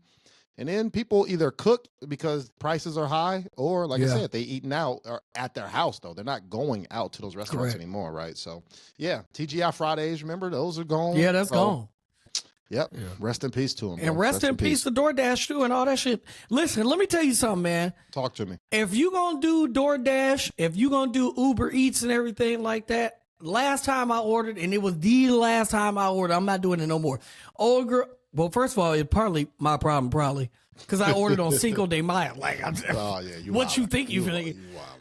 S2: And then people either cook because prices are high or, like I said, they eating out or at their house, though. They're not going out to those restaurants anymore, right? So, TGI Fridays, remember? Those are gone.
S1: Yeah, that's gone.
S2: Yep. Yeah. Rest in peace to them.
S1: And rest in peace to DoorDash, too, and all that shit. Listen, let me tell you something, man.
S2: Talk to me.
S1: If you going to do DoorDash, if you going to do Uber Eats and everything like that, last time I ordered, and it was the last time I ordered, I'm not doing it no more. Old girl. Well, first of all, it's partly my problem, because I ordered on Cinco de Mayo. Like, what you think you think?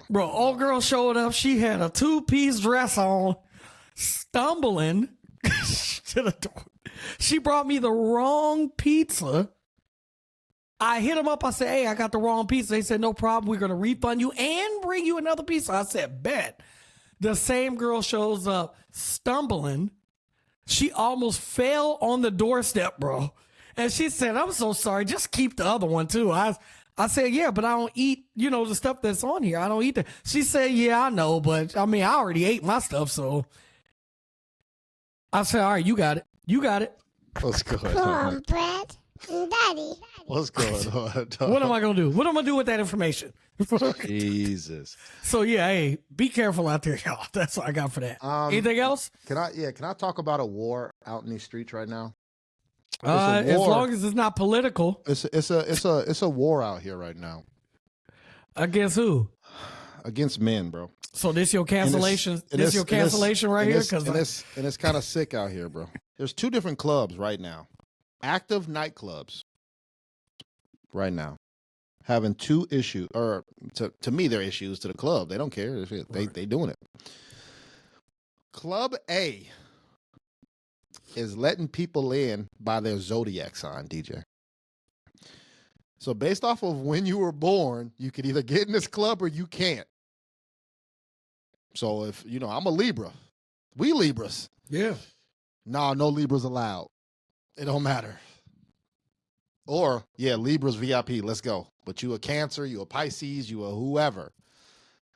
S1: Bro, old girl showed up. She had a 2-piece dress on, stumbling to the door. She brought me the wrong pizza. I hit them up. I said, hey, I got the wrong pizza. They said, no problem. We're going to refund you and bring you another pizza. I said, bet. The same girl shows up stumbling. She almost fell on the doorstep, bro. And she said, I'm so sorry. Just keep the other one, too. I I said, yeah, but I don't eat, the stuff that's on here. I don't eat that. She said, yeah, I know, but I mean, I already ate my stuff, so I said, all right, you got it. You got it.
S2: What's going on?
S3: Cornbread and Daddy.
S2: What's going on?
S1: What am I going to do? What am I going to do with that information?
S2: Jesus.
S1: So, yeah, hey, be careful out there, y'all. That's what I got for that. Anything else?
S2: Can I talk about a war out in these streets right now?
S1: As long as it's not political.
S2: It's a war out here right now.
S1: Against who?
S2: Against men, bro.
S1: So this your cancellation? This your cancellation right here?
S2: And it's kind of sick out here, bro. There's 2 different clubs right now, active nightclubs right now, having 2 issues, or to me, they're issues. To the club, they don't care. They doing it. Club A is letting people in by their zodiac sign, DJ. So based off of when you were born, you could either get in this club or you can't. So if, I'm a Libra. We Libras.
S1: Yeah.
S2: No Libras allowed. It don't matter. Or, yeah, Libras VIP, let's go. But you a Cancer, you a Pisces, you a whoever.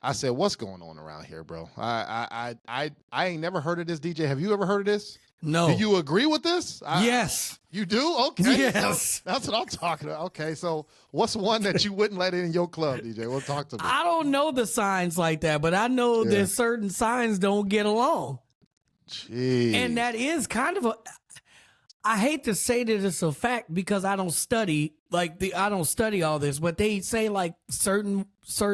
S2: I said, what's going on around here, bro? I ain't never heard of this, DJ. Have you ever heard of this?
S1: No.
S2: Do you agree with this?
S1: Yes.
S2: You do? Okay.
S1: Yes.
S2: That's what I'm talking about. Okay, so what's one that you wouldn't let in your club, DJ? We'll talk to me.
S1: I don't know the signs like that, but I know that certain signs don't get along.
S2: Jeez.
S1: And that is kind of I hate to say that it's a fact because I don't study I don't study all this, but they say like certain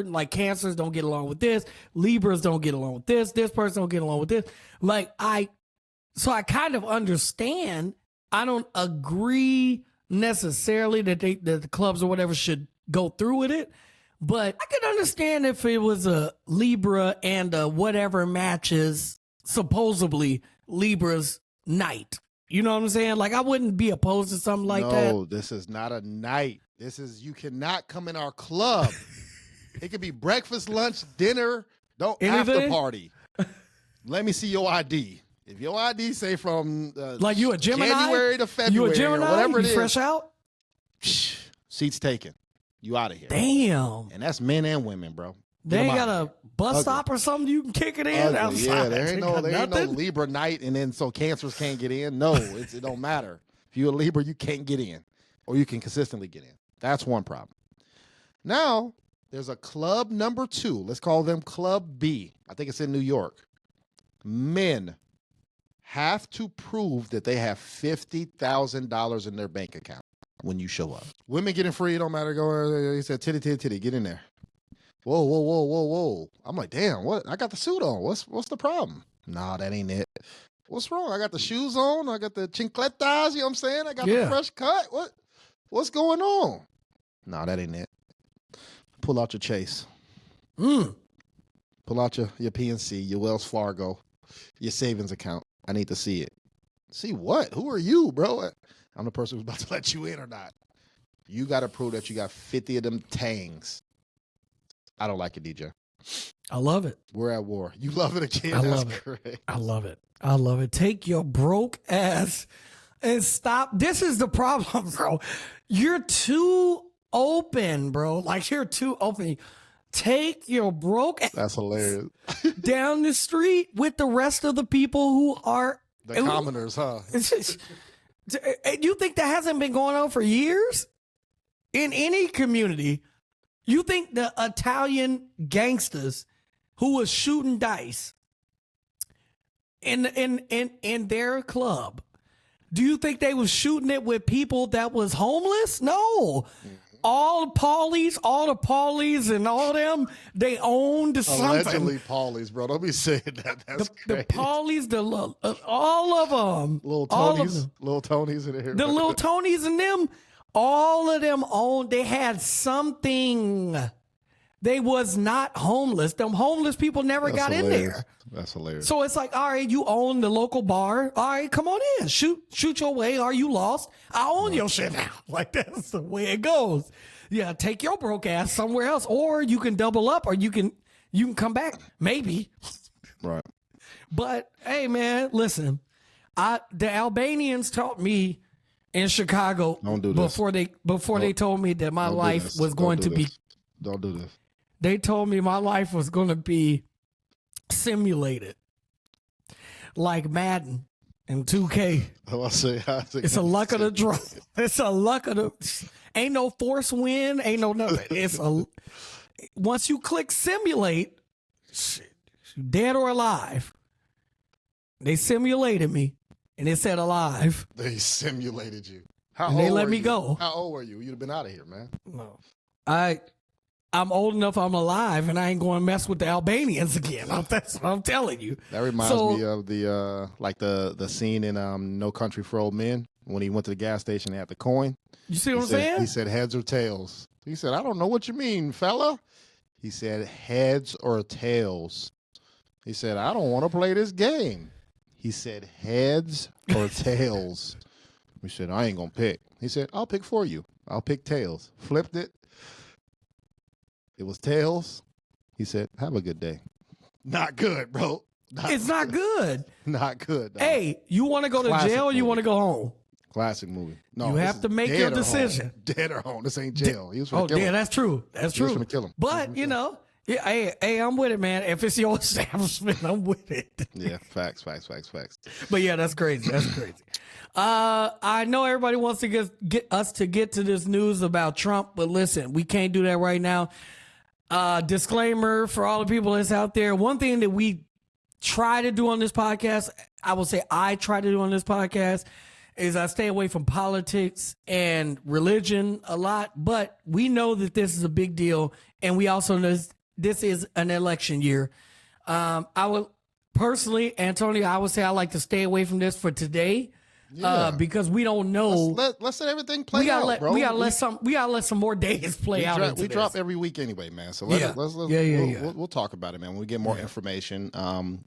S1: like Cancers don't get along with this, Libras don't get along with this person don't get along with this. So I kind of understand. I don't agree necessarily that the clubs or whatever should go through with it, but I could understand if it was a Libra and whatever matches supposedly Libra's night. You know what I'm saying? Like, I wouldn't be opposed to something like that.
S2: No, this is not a night. You cannot come in our club. It could be breakfast, lunch, dinner, after party. Let me see your ID. If your ID say from
S1: like you a Gemini?
S2: January to February,
S1: you a Gemini?
S2: Or whatever it is.
S1: Fresh out?
S2: Seats taken. You out of here.
S1: Damn.
S2: And that's men and women, bro.
S1: They ain't got a bus stop or something you can kick it in outside.
S2: Yeah, there ain't no Libra night and then so Cancers can't get in. No, it don't matter. If you're a Libra, you can't get in. Or you can consistently get in. That's one problem. Now, there's a club number 2. Let's call them Club B. I think it's in New York. Men have to prove that they have $50,000 in their bank account when you show up. Women getting free, it don't matter. Go, he said, titty, get in there. Whoa. I'm like, damn, what? I got the suit on. What's the problem? Nah, that ain't it. What's wrong? I got the shoes on. I got the chincletas, you know what I'm saying? I got the fresh cut. What's going on? Nah, that ain't it. Pull out your Chase. Pull out your PNC, your Wells Fargo, your savings account. I need to see it. See what? Who are you, bro? I'm the person who's about to let you in or not. You got to prove that you got 50 of them tangs. I don't like it, DJ.
S1: I love it.
S2: We're at war. You love it again.
S1: I
S2: That's
S1: love it.
S2: great.
S1: I love it. I love it. Take your broke ass and stop. This is the problem, bro. You're too open, bro. Like, you're too open. Take your broke ass.
S2: That's hilarious.
S1: Down the street with the rest of the people who are
S2: the commoners, huh?
S1: You think that hasn't been going on for years in any community? You think the Italian gangsters who was shooting dice in their club, do you think they was shooting it with people that was homeless? No. All the Paulies and all them, they owned something.
S2: Allegedly Paulies, bro. Don't be saying that. That's
S1: the Paulies, all of them.
S2: Little Tonys in here.
S1: The little Tonys and them, all of them they had something. They was not homeless. Them homeless people never got in there.
S2: That's hilarious.
S1: So it's like, all right, you own the local bar. All right, come on in. Shoot your way. Are you lost? I own your shit now. Like, that's the way it goes. Yeah, take your broke ass somewhere else. Or you can double up, or you can come back. Maybe.
S2: Right.
S1: But hey, man, listen. The Albanians taught me in Chicago.
S2: Don't do this.
S1: Before they told me that my
S2: Don't do
S1: life
S2: this.
S1: was going
S2: Don't
S1: to
S2: do
S1: be.
S2: this. Don't do this.
S1: They told me my life was going to be simulated, like Madden and 2K.
S2: I say,
S1: It's a luck of the draw. It's a luck of the. Ain't no force win. Ain't no nothing. It's a. Once you click simulate, shit, dead or alive. They simulated me, and it said alive.
S2: They simulated you.
S1: And they let me go.
S2: How old were you? You'd have been out of here, man.
S1: No, I'm old enough. I'm alive, and I ain't going to mess with the Albanians again. That's what I'm telling you.
S2: That reminds me of the like the scene in No Country for Old Men when he went to the gas station. They had the coin.
S1: You see what I'm saying?
S2: He said heads or tails. He said, I don't know what you mean, fella. He said heads or tails. He said, I don't want to play this game. He said heads or tails. We said, I ain't gonna pick. He said, I'll pick for you. I'll pick tails. Flipped it. It was tails. He said, have a good day. Not good, bro.
S1: It's not good.
S2: Not good. Dog.
S1: Hey, you want to go to
S2: Classic
S1: jail or you
S2: movie.
S1: want to go home?
S2: Classic movie. No,
S1: You
S2: this
S1: have
S2: is
S1: to make
S2: dead
S1: your
S2: or
S1: decision.
S2: Home. Dead or home. This ain't jail. He was gonna kill him.
S1: That's true. That's
S2: He was
S1: true.
S2: gonna kill him.
S1: But, you know, yeah, hey, I'm with it, man. If it's your establishment, I'm with it.
S2: Yeah, facts.
S1: But yeah, that's crazy. That's crazy. I know everybody wants to get us to get to this news about Trump, but listen, we can't do that right now. Disclaimer for all the people that's out there. One thing that we try to do on this podcast, I will say I try to do on this podcast, is I stay away from politics and religion a lot, but we know that this is a big deal, and we also know this is an election year. I would personally, Antonio, I would say I like to stay away from this for today.
S2: Yeah.
S1: Because we don't know.
S2: Let's let everything play out, bro.
S1: We gotta let some more days play out.
S2: We drop every week anyway, man. So we'll talk about it, man. When we get more information,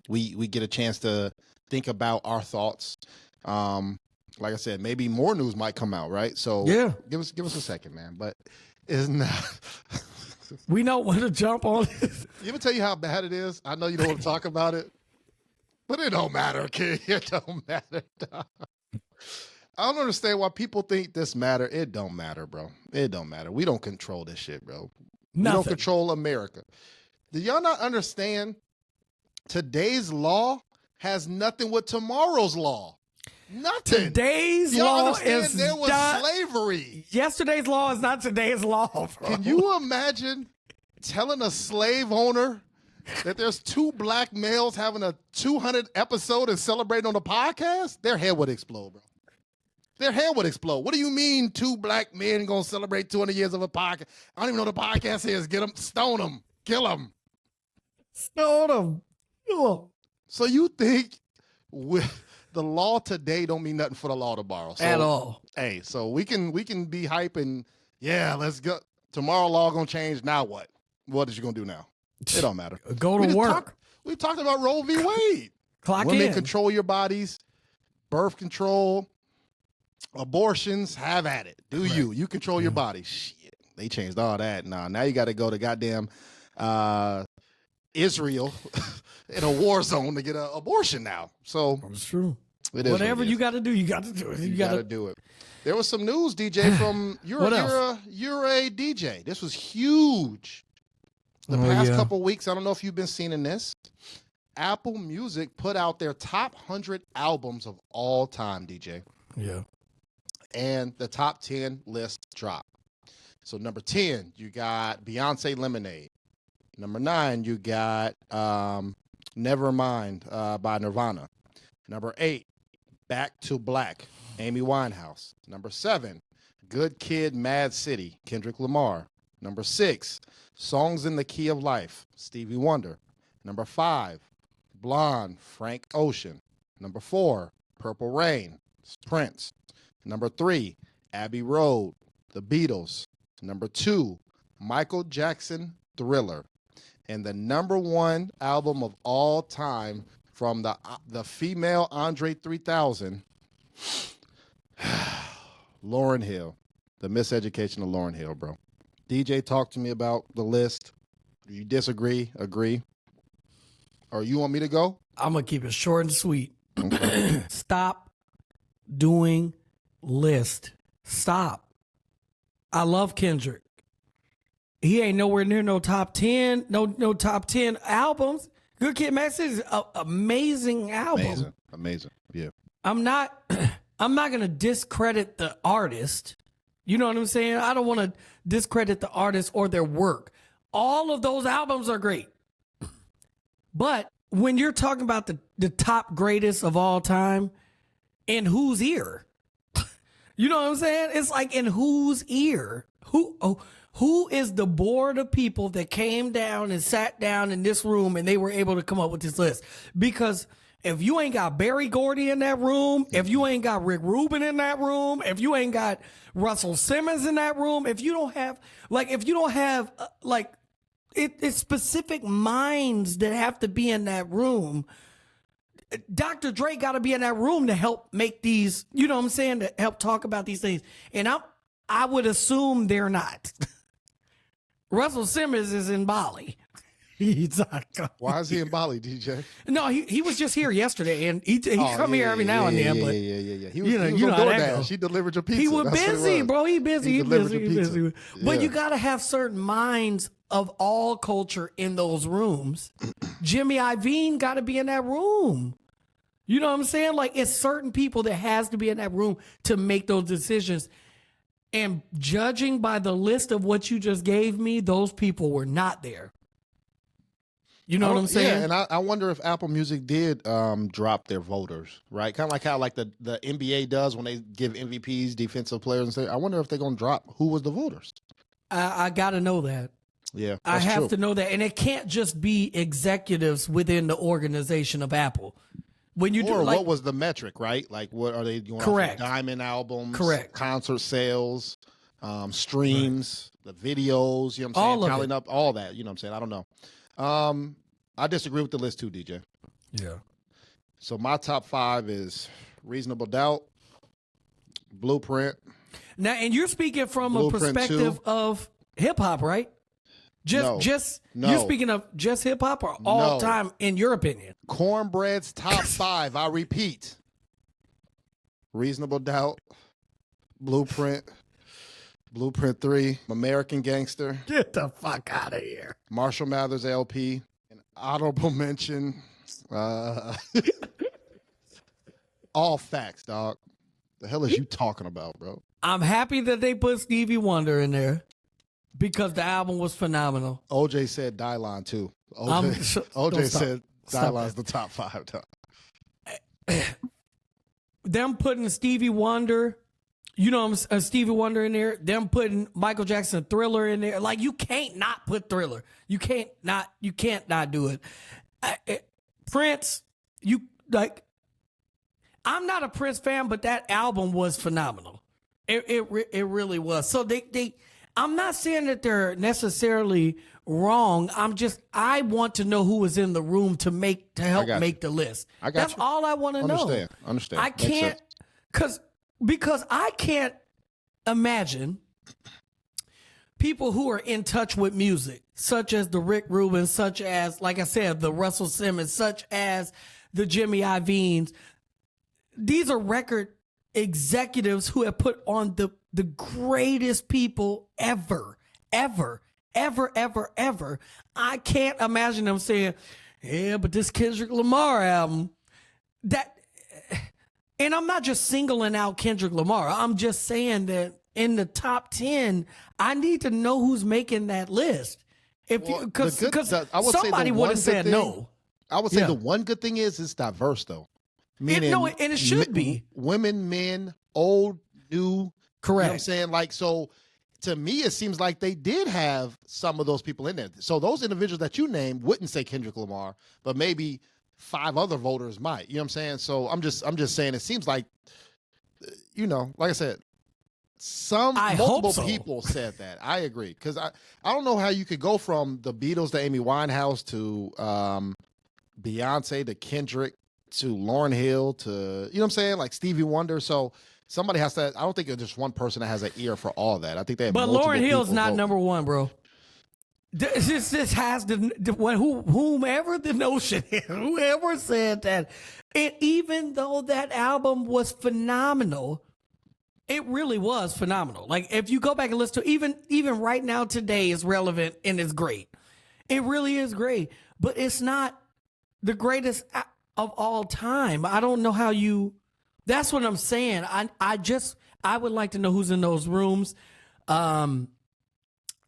S2: we get a chance to think about our thoughts. Like I said, maybe more news might come out, right? So give us a second, man. But it's not.
S1: We know when to jump on.
S2: You ever tell you how bad it is? I know you don't want to talk about it, but it don't matter, kid. It don't matter. I don't understand why people think this matter. It don't matter, bro. It don't matter. We don't control this shit, bro. We don't control America. Do y'all not understand? Today's law has nothing with tomorrow's law. Nothing.
S1: Today's law is
S2: there was slavery.
S1: Yesterday's law is not today's law, bro.
S2: Can you imagine telling a slave owner that there's two black males having a 200 episode and celebrating on the podcast? Their head would explode, bro. Their head would explode. What do you mean two black men gonna celebrate 200 years of a podcast? I don't even know what the podcast is. Get them, stone them, kill them.
S1: Stone them. Kill them.
S2: So you think with the law today don't mean nothing for the law tomorrow? So,
S1: at all.
S2: Hey, so we can be hyping, yeah, let's go. Tomorrow law gonna change. Now what? What is you gonna do now? It don't matter.
S1: Go to work.
S2: We talked about Roe v. Wade.
S1: Clock
S2: Women
S1: in.
S2: control your bodies, birth control, abortions, have at it. Do you. You control your body. Shit. They changed all that. Now you got to go to goddamn Israel in a war zone to get an abortion now. So
S1: it's true.
S2: It is
S1: whatever you got to do, you got to do it.
S2: You got to do it. There was some news, DJ, from you're a DJ. This was huge. The past couple weeks, I don't know if you've been seeing this. Apple Music put out their top 100 albums of all time, DJ.
S1: Yeah. And
S2: the top 10 list dropped. So number 10, you got Beyonce Lemonade. Number 9, you got Nevermind by Nirvana. Number 8, Back to Black, Amy Winehouse. Number 7, Good Kid, Mad City, Kendrick Lamar. Number 6, Songs in the Key of Life, Stevie Wonder. Number 5, Blonde, Frank Ocean. Number 4, Purple Rain, Prince. Number 3, Abbey Road, The Beatles. Number 2, Michael Jackson, Thriller. And the number 1 album of all time from the female Andre 3000, Lauryn Hill. The Miseducation of Lauryn Hill, bro. DJ, talk to me about the list. Do you disagree, agree? Or you want me to go?
S1: I'm going to keep it short and sweet.
S2: Okay.
S1: Stop doing list. Stop. I love Kendrick. He ain't nowhere near no top 10, no top 10 albums. Good Kid, Mad City is an amazing album.
S2: Amazing. Yeah.
S1: I'm not gonna discredit the artist. You know what I'm saying? I don't want to discredit the artist or their work. All of those albums are great. But when you're talking about the top greatest of all time, in whose ear? You know what I'm saying? It's like, in whose ear? Who is the board of people that came down and sat down in this room and they were able to come up with this list? Because if you ain't got Berry Gordy in that room, if you ain't got Rick Rubin in that room, if you ain't got Russell Simmons in that room, if you don't have it's specific minds that have to be in that room. Dr. Dre got to be in that room to help make these, you know what I'm saying, to help talk about these things. And I would assume they're not. Russell Simmons is in Bali.
S2: Why is he in Bali, DJ?
S1: No, he was just here yesterday, and he come here every now and then. But
S2: yeah. He was on DoorDash. She delivered your pizza.
S1: He was busy, bro. He busy.
S2: Yeah.
S1: But you got to have certain minds of all culture in those rooms. Jimmy Iovine got to be in that room. You know what I'm saying? Like, it's certain people that has to be in that room to make those decisions. And judging by the list of what you just gave me, those people were not there. You know what I'm saying?
S2: Yeah, and I wonder if Apple Music did drop their voters, right? Kind of like how the NBA does when they give MVPs, defensive players, and say, I wonder if they're going to drop who was the voters.
S1: I got to know that.
S2: Yeah,
S1: I have to know that. And it can't just be executives within the organization of Apple. When you do,
S2: what was the metric, right? Like, what are they doing?
S1: Correct.
S2: Diamond albums,
S1: correct.
S2: Concert sales, streams, right. The videos. You know what I'm saying? Tallying up all that. You know what I'm saying? I don't know. I disagree with the list too, DJ.
S1: Yeah.
S2: So my top 5 is Reasonable Doubt, Blueprint.
S1: Now, and you're speaking from
S2: Blueprint
S1: a perspective
S2: 2.
S1: of hip hop, right? No. You're speaking of just hip hop or all time, in your opinion?
S2: Cornbread's top 5. I repeat: Reasonable Doubt, Blueprint 3, American Gangster.
S1: Get the fuck out of here.
S2: Marshall Mathers LP, an honorable mention. All facts, dog. The hell is you talking about, bro?
S1: I'm happy that they put Stevie Wonder in there because the album was phenomenal.
S2: OJ said Dylon too. OJ said Dylon's the top 5. Dog.
S1: Them putting Stevie Wonder, you know, Stevie Wonder in there. Them putting Michael Jackson Thriller in there. Like, you can't not put Thriller. You can't not do it. Prince, I'm not a Prince fan, but that album was phenomenal. It really was. So I'm not saying that they're necessarily wrong. I want to know who was in the room to help make the list. That's all I want to know.
S2: Understand.
S1: I can't, because I can't imagine people who are in touch with music, such as the Rick Rubin, such as, like I said, the Russell Simmons, such as the Jimmy Iovines. These are record executives who have put on the greatest people ever. I can't imagine them saying, yeah, but this Kendrick Lamar album, and I'm not just singling out Kendrick Lamar. I'm just saying that in the top 10, I need to know who's making that list. Because somebody would have said no.
S2: I would say the one good thing is it's diverse, though. Meaning,
S1: and it should be.
S2: Women, men, old, new.
S1: Correct.
S2: You know what I'm saying? Like, so to me, it seems like they did have some of those people in there. So those individuals that you named wouldn't say Kendrick Lamar, but maybe 5 other voters might. You know what I'm saying? So I'm just saying it seems like, like I said, multiple people said that. I agree. Because I don't know how you could go from the Beatles to Amy Winehouse to Beyonce to Kendrick to Lauryn Hill to, you know what I'm saying? Like Stevie Wonder. So somebody has to, I don't think it's just one person that has an ear for all that. I think they have
S1: Lauryn Hill's not number 1, bro. This has whomever the notion is, whoever said that, even though that album was phenomenal, It really was phenomenal. Like if you go back and listen to even right now today is relevant and it's great. It really is great, but it's not the greatest of all time. I don't know how you. That's what I'm saying. I would like to know who's in those rooms, and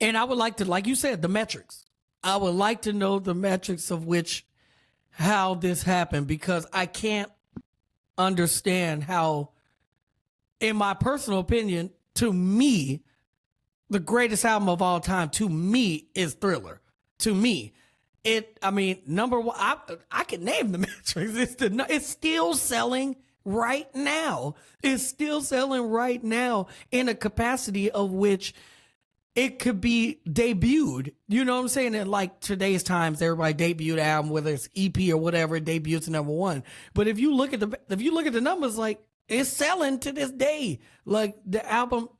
S1: I would like to, like you said, the metrics. I would like to know the metrics of how this happened, because I can't understand how, in my personal opinion, to me, the greatest album of all time to me is Thriller. To me, number one, I can name the metrics. It's still selling right now. It's still selling right now in a capacity of which it could be debuted. You know what I'm saying? In like today's times, everybody debut the album, whether it's EP or whatever, it debuts number one. But if you look at the numbers, like it's selling to this day. Like the album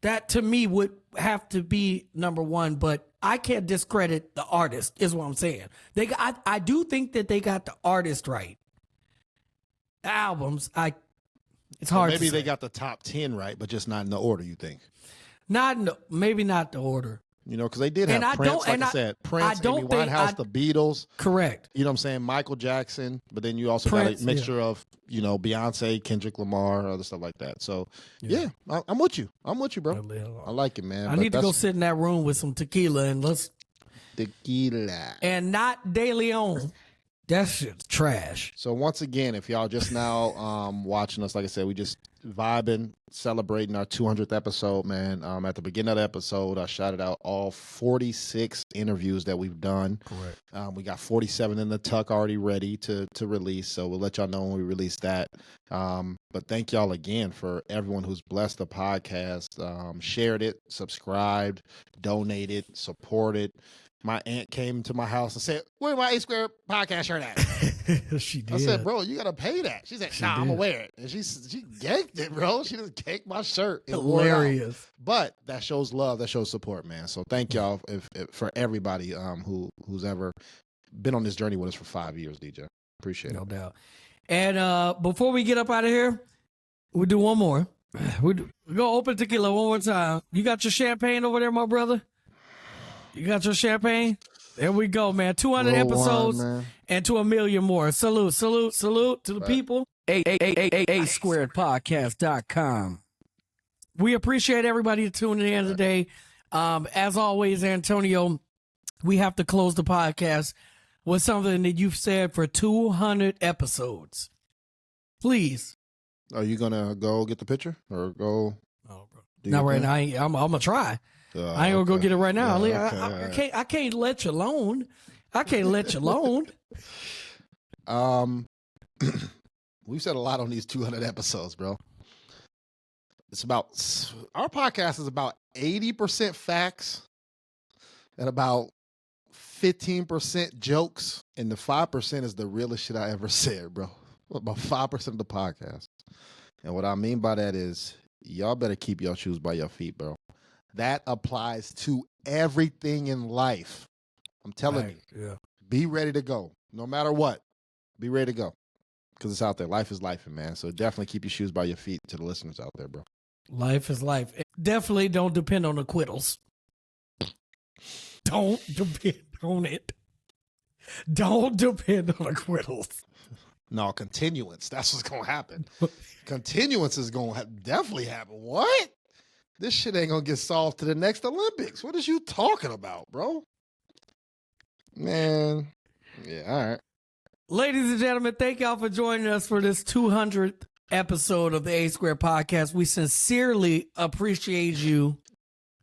S1: that to me would have to be number one, but I can't discredit the artist, is what I'm saying. I do think that they got the artist right. The albums, it's hard.
S2: Maybe
S1: to
S2: they
S1: say.
S2: got the top 10 right, but just not in the order. You think?
S1: Maybe not the order.
S2: You know, because they did have Prince, like I said, Prince, Amy Winehouse, the Beatles.
S1: Correct.
S2: You know what I'm saying? Michael Jackson, but then you also got a mixture of, you know, Beyonce, Kendrick Lamar, other stuff like that. So, yeah, I'm with you. I'm with you, bro. I like it, man.
S1: I need to go sit in that room with some tequila and
S2: tequila.
S1: And not De Leon. That shit's trash.
S2: So once again, if y'all just now watching us, like I said, we just vibing, celebrating our 200th episode, man. At the beginning of the episode, I shouted out all 46 interviews that we've done.
S1: Correct.
S2: We got 47 in the tuck already ready to release, so we'll let y'all know when we release that. But thank y'all again for everyone who's blessed the podcast, shared it, subscribed, donated, supported. My aunt came to my house and said, "Where's my A Square podcast shirt at?"
S1: She did.
S2: I said, "Bro, you gotta pay that." She said, "Nah, I'm gonna wear it." And she ganked it, bro. She just ganked my shirt.
S1: Hilarious.
S2: But that shows love. That shows support, man. So thank y'all for everybody who's ever been on this journey with us for 5 years, DJ. Appreciate it.
S1: No doubt. And before we get up out of here, we'll do one more. We'll go open tequila one more time. You got your champagne over there, my brother? You got your champagne? There we go, man. 200 episodes and to 1 million more. Salute to the people. A squared podcast.com. We appreciate everybody tuning in today. As always, Antonio, we have to close the podcast with something that you've said for 200 episodes. Please.
S2: Are you going to go get the picture or go?
S1: Oh, bro. Not right now. I'm going to try. I ain't gonna go get it right now. Yeah, I can't let you alone. I can't let you alone.
S2: We've said a lot on these 200 episodes, bro. Our podcast is about 80% facts and about 15% jokes, and the 5% is the realest shit I ever said, bro. About 5% of the podcast. And what I mean by that is y'all better keep your shoes by your feet, bro. That applies to everything in life. I'm telling you.
S1: Yeah.
S2: Be ready to go. No matter what. Be ready to go. Because it's out there. Life is life, man. So definitely keep your shoes by your feet to the listeners out there, bro.
S1: Life is life. Definitely don't depend on acquittals. Don't depend on it. Don't depend on acquittals.
S2: No, continuance. That's what's going to happen. Continuance is going to definitely happen. What? This shit ain't going to get solved to the next Olympics. What is you talking about, bro? Man. Yeah, all right.
S1: Ladies and gentlemen, thank y'all for joining us for this 200th episode of the A Square Podcast. We sincerely appreciate you.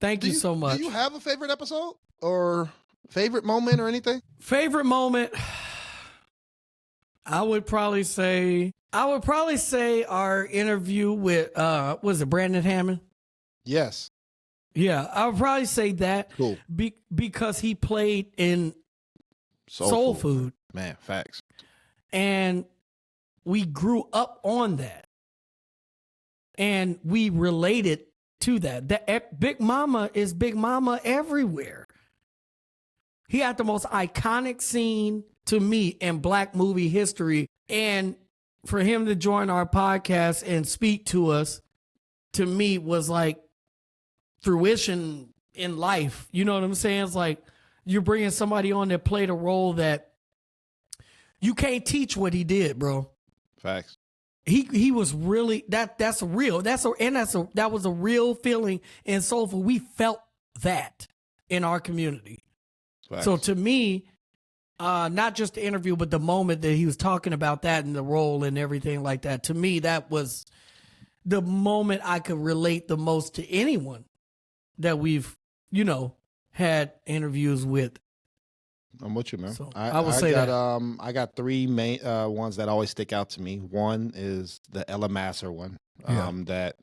S1: Thank you so much.
S2: Do you have a favorite episode or favorite moment or anything?
S1: Favorite moment? I would probably say our interview with was it Brandon Hammond?
S2: Yes.
S1: Yeah, I would probably say that.
S2: Cool.
S1: Because he played in Soul Food.
S2: Man, facts. And
S1: we grew up on that. And we related to that. That Big Mama is Big Mama everywhere. He had the most iconic scene to me in Black movie history. And for him to join our podcast and speak to us to me was like fruition in life. You know what I'm saying? It's like you're bringing somebody on that played a role that you can't teach what he did, bro.
S2: Facts.
S1: He was really that's real. That was a real feeling in Soulful. We felt that in our community.
S2: Facts.
S1: So to me, not just the interview, but the moment that he was talking about that and the role and everything like that, to me, that was the moment I could relate the most to anyone that we've, had interviews with.
S2: I'm with you, man.
S1: So I would say that.
S2: I got three main ones that always stick out to me. One is the Ella Masser one. That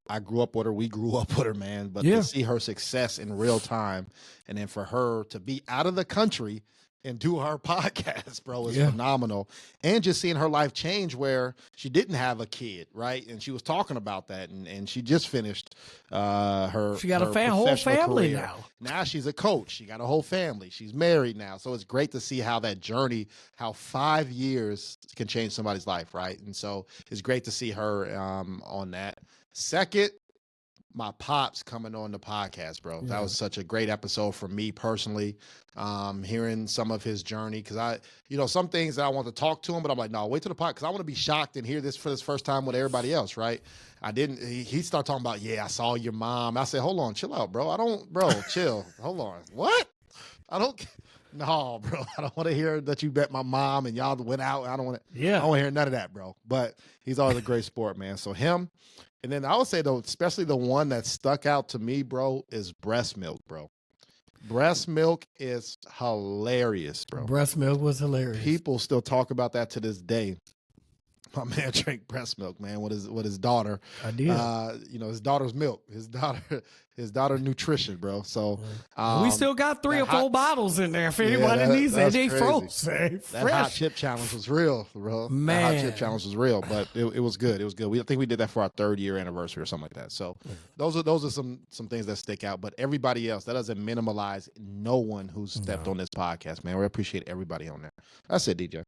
S2: I grew up with her. We grew up with her, man. But to see her success in real time, and then for her to be out of the country and do her podcast, bro, is phenomenal. And just seeing her life change where she didn't have a kid, right? And she was talking about that, and she just finished her.
S1: She got
S2: her
S1: a whole family
S2: career.
S1: now.
S2: Now she's a coach. She got a whole family. She's married now. So it's great to see how that journey, how 5 years can change somebody's life, right? And so it's great to see her on that. Second, my pops coming on the podcast, bro. That was such a great episode for me personally. Hearing some of his journey, because I, some things that I want to talk to him, but I'm like, no, wait till the podcast, because I want to be shocked and hear this for this first time with everybody else, right? I didn't. He started talking about, I saw your mom. I said, hold on, chill out, bro. Chill. Hold on. What? No, bro. I don't want to hear that you bet my mom and y'all went out. I don't want to. I don't want to hear none of that, bro. But he's always a great sport, man. So him. And then I would say, though, especially the one that stuck out to me, bro, is breast milk, bro. Breast milk is hilarious, bro.
S1: Breast milk was hilarious.
S2: People still talk about that to this day. My man drank breast milk, man, with his daughter.
S1: I did.
S2: His daughter's milk. His daughter nutrition, bro. So
S1: we still got 3 or 4 bottles in there. If anybody needs it, they frozen.
S2: That hot chip challenge was real, bro.
S1: Man,
S2: that hot chip challenge was real, but it was good. It was good. I think we did that for our 3rd year anniversary or something like that. So those are some things that stick out. But everybody else, that doesn't minimalize no one who's stepped on this podcast, man. We appreciate everybody on there. That's it, DJ.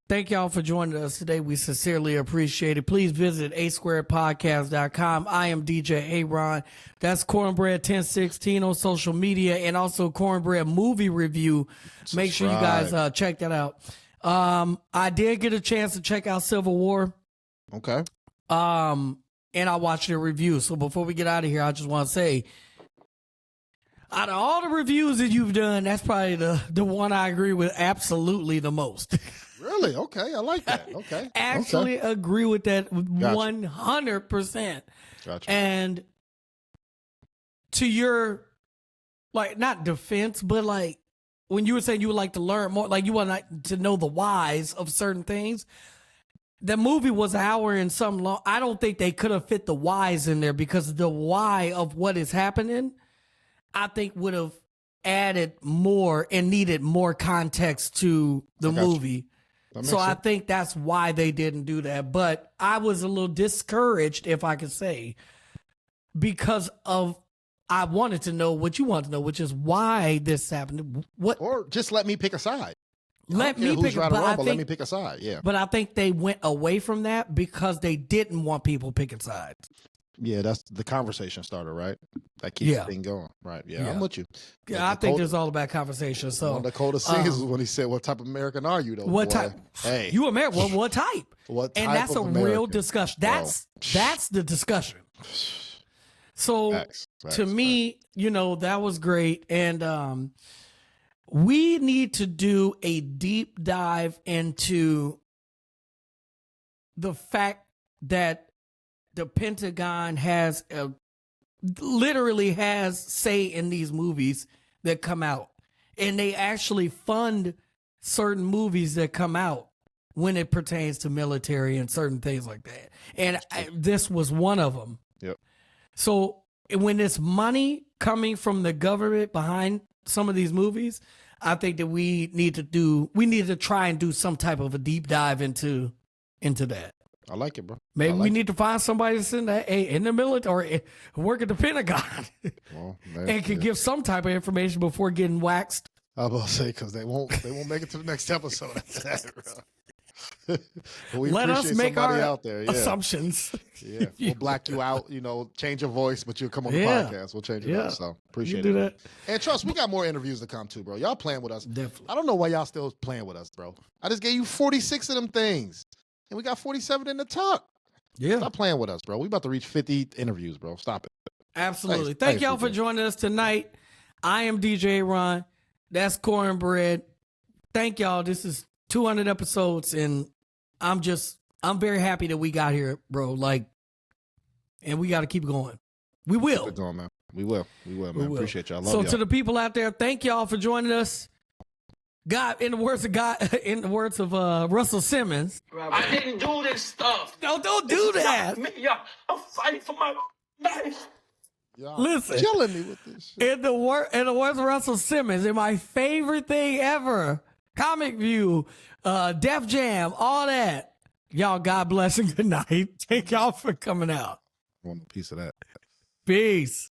S1: Thank y'all for joining us today. We sincerely appreciate it. Please visit asquaredpodcast.com. I am DJ Aaron. That's Cornbread 1016 on social media, and also Cornbread Movie Review. Make sure you guys check that out. I did get a chance to check out Civil War.
S2: Okay.
S1: And I watched your review. So before we get out of here, I just want to say, out of all the reviews that you've done, that's probably the one I agree with absolutely the most.
S2: Really? Okay. I like that. Okay.
S1: Actually agree with that 100%.
S2: Gotcha.
S1: And to your, not defense, but when you were saying you would like to learn more, you want to know the whys of certain things. The movie was an hour and something long. I don't think they could have fit the whys in there, because the why of what is happening, I think would have added more and needed more context to the movie. So I think that's why they didn't do that. But I was a little discouraged, if I could say, because of I wanted to know what you want to know, which is why this happened.
S2: Or just let me pick a side.
S1: Let me pick
S2: a side. Yeah.
S1: But I think they went away from that because they didn't want people picking sides.
S2: Yeah, that's the conversation starter, right? That keeps the thing going, right? Yeah, I'm with you.
S1: Yeah, I think it's all about conversation. So
S2: one of the coldest things is when he said, "What type of American are you?" Though,
S1: what
S2: boy?
S1: type?
S2: Hey,
S1: you American? What type?
S2: What type?
S1: And that's
S2: of
S1: a
S2: American?
S1: real discussion. That's the discussion. So to me, that was great, and we need to do a deep dive into the fact that the Pentagon literally has say in these movies that come out, and they actually fund certain movies that come out when it pertains to military and certain things like that. And this was one of them.
S2: Yep.
S1: So when there's money coming from the government behind some of these movies, I think that we need to try and do some type of a deep dive into that.
S2: I like it, bro.
S1: Maybe we need to find somebody that's in the military or work at the Pentagon and can give some type of information before getting waxed.
S2: I was about to say, because they won't make it to the next episode after that, bro. We
S1: Let us
S2: appreciate
S1: make
S2: somebody
S1: our
S2: out there. Yeah.
S1: assumptions.
S2: Yeah, we'll black you out. Change your voice, but you'll come on the
S1: Yeah.
S2: podcast. We'll change it
S1: Yeah.
S2: up. So
S1: You
S2: appreciate
S1: do
S2: it.
S1: that.
S2: And trust, we got more interviews to come too, bro. Y'all playing with us.
S1: Definitely.
S2: I don't know why y'all still playing with us, bro. I just gave you 46 of them things, and we got 47 in the tuck.
S1: Yeah.
S2: Stop playing with us, bro. We about to reach 50 interviews, bro. Stop it.
S1: Absolutely.
S2: Thanks.
S1: Thank y'all
S2: Thanks,
S1: for
S2: DJ.
S1: joining us tonight. I am DJ Ron. That's Cornbread. Thank y'all. This is 200 episodes, and I'm very happy that we got here, bro. Like, and we got to keep going. We will.
S2: Keep it going, man. We will, man.
S1: We will.
S2: Appreciate y'all. Love
S1: So
S2: y'all.
S1: to the people out there, thank y'all for joining us. God, in the words of Russell Simmons,
S4: I didn't do this stuff.
S1: no, don't do that.
S4: Me, yeah, I'm fighting for my life.
S2: Y'all
S1: Listen.
S2: killing me with this shit.
S1: In the words of Russell Simmons, in my favorite thing ever, Comic View, Def Jam, all that. Y'all, God bless and good night. Thank y'all for coming out.
S2: I want a piece of that.
S1: Peace.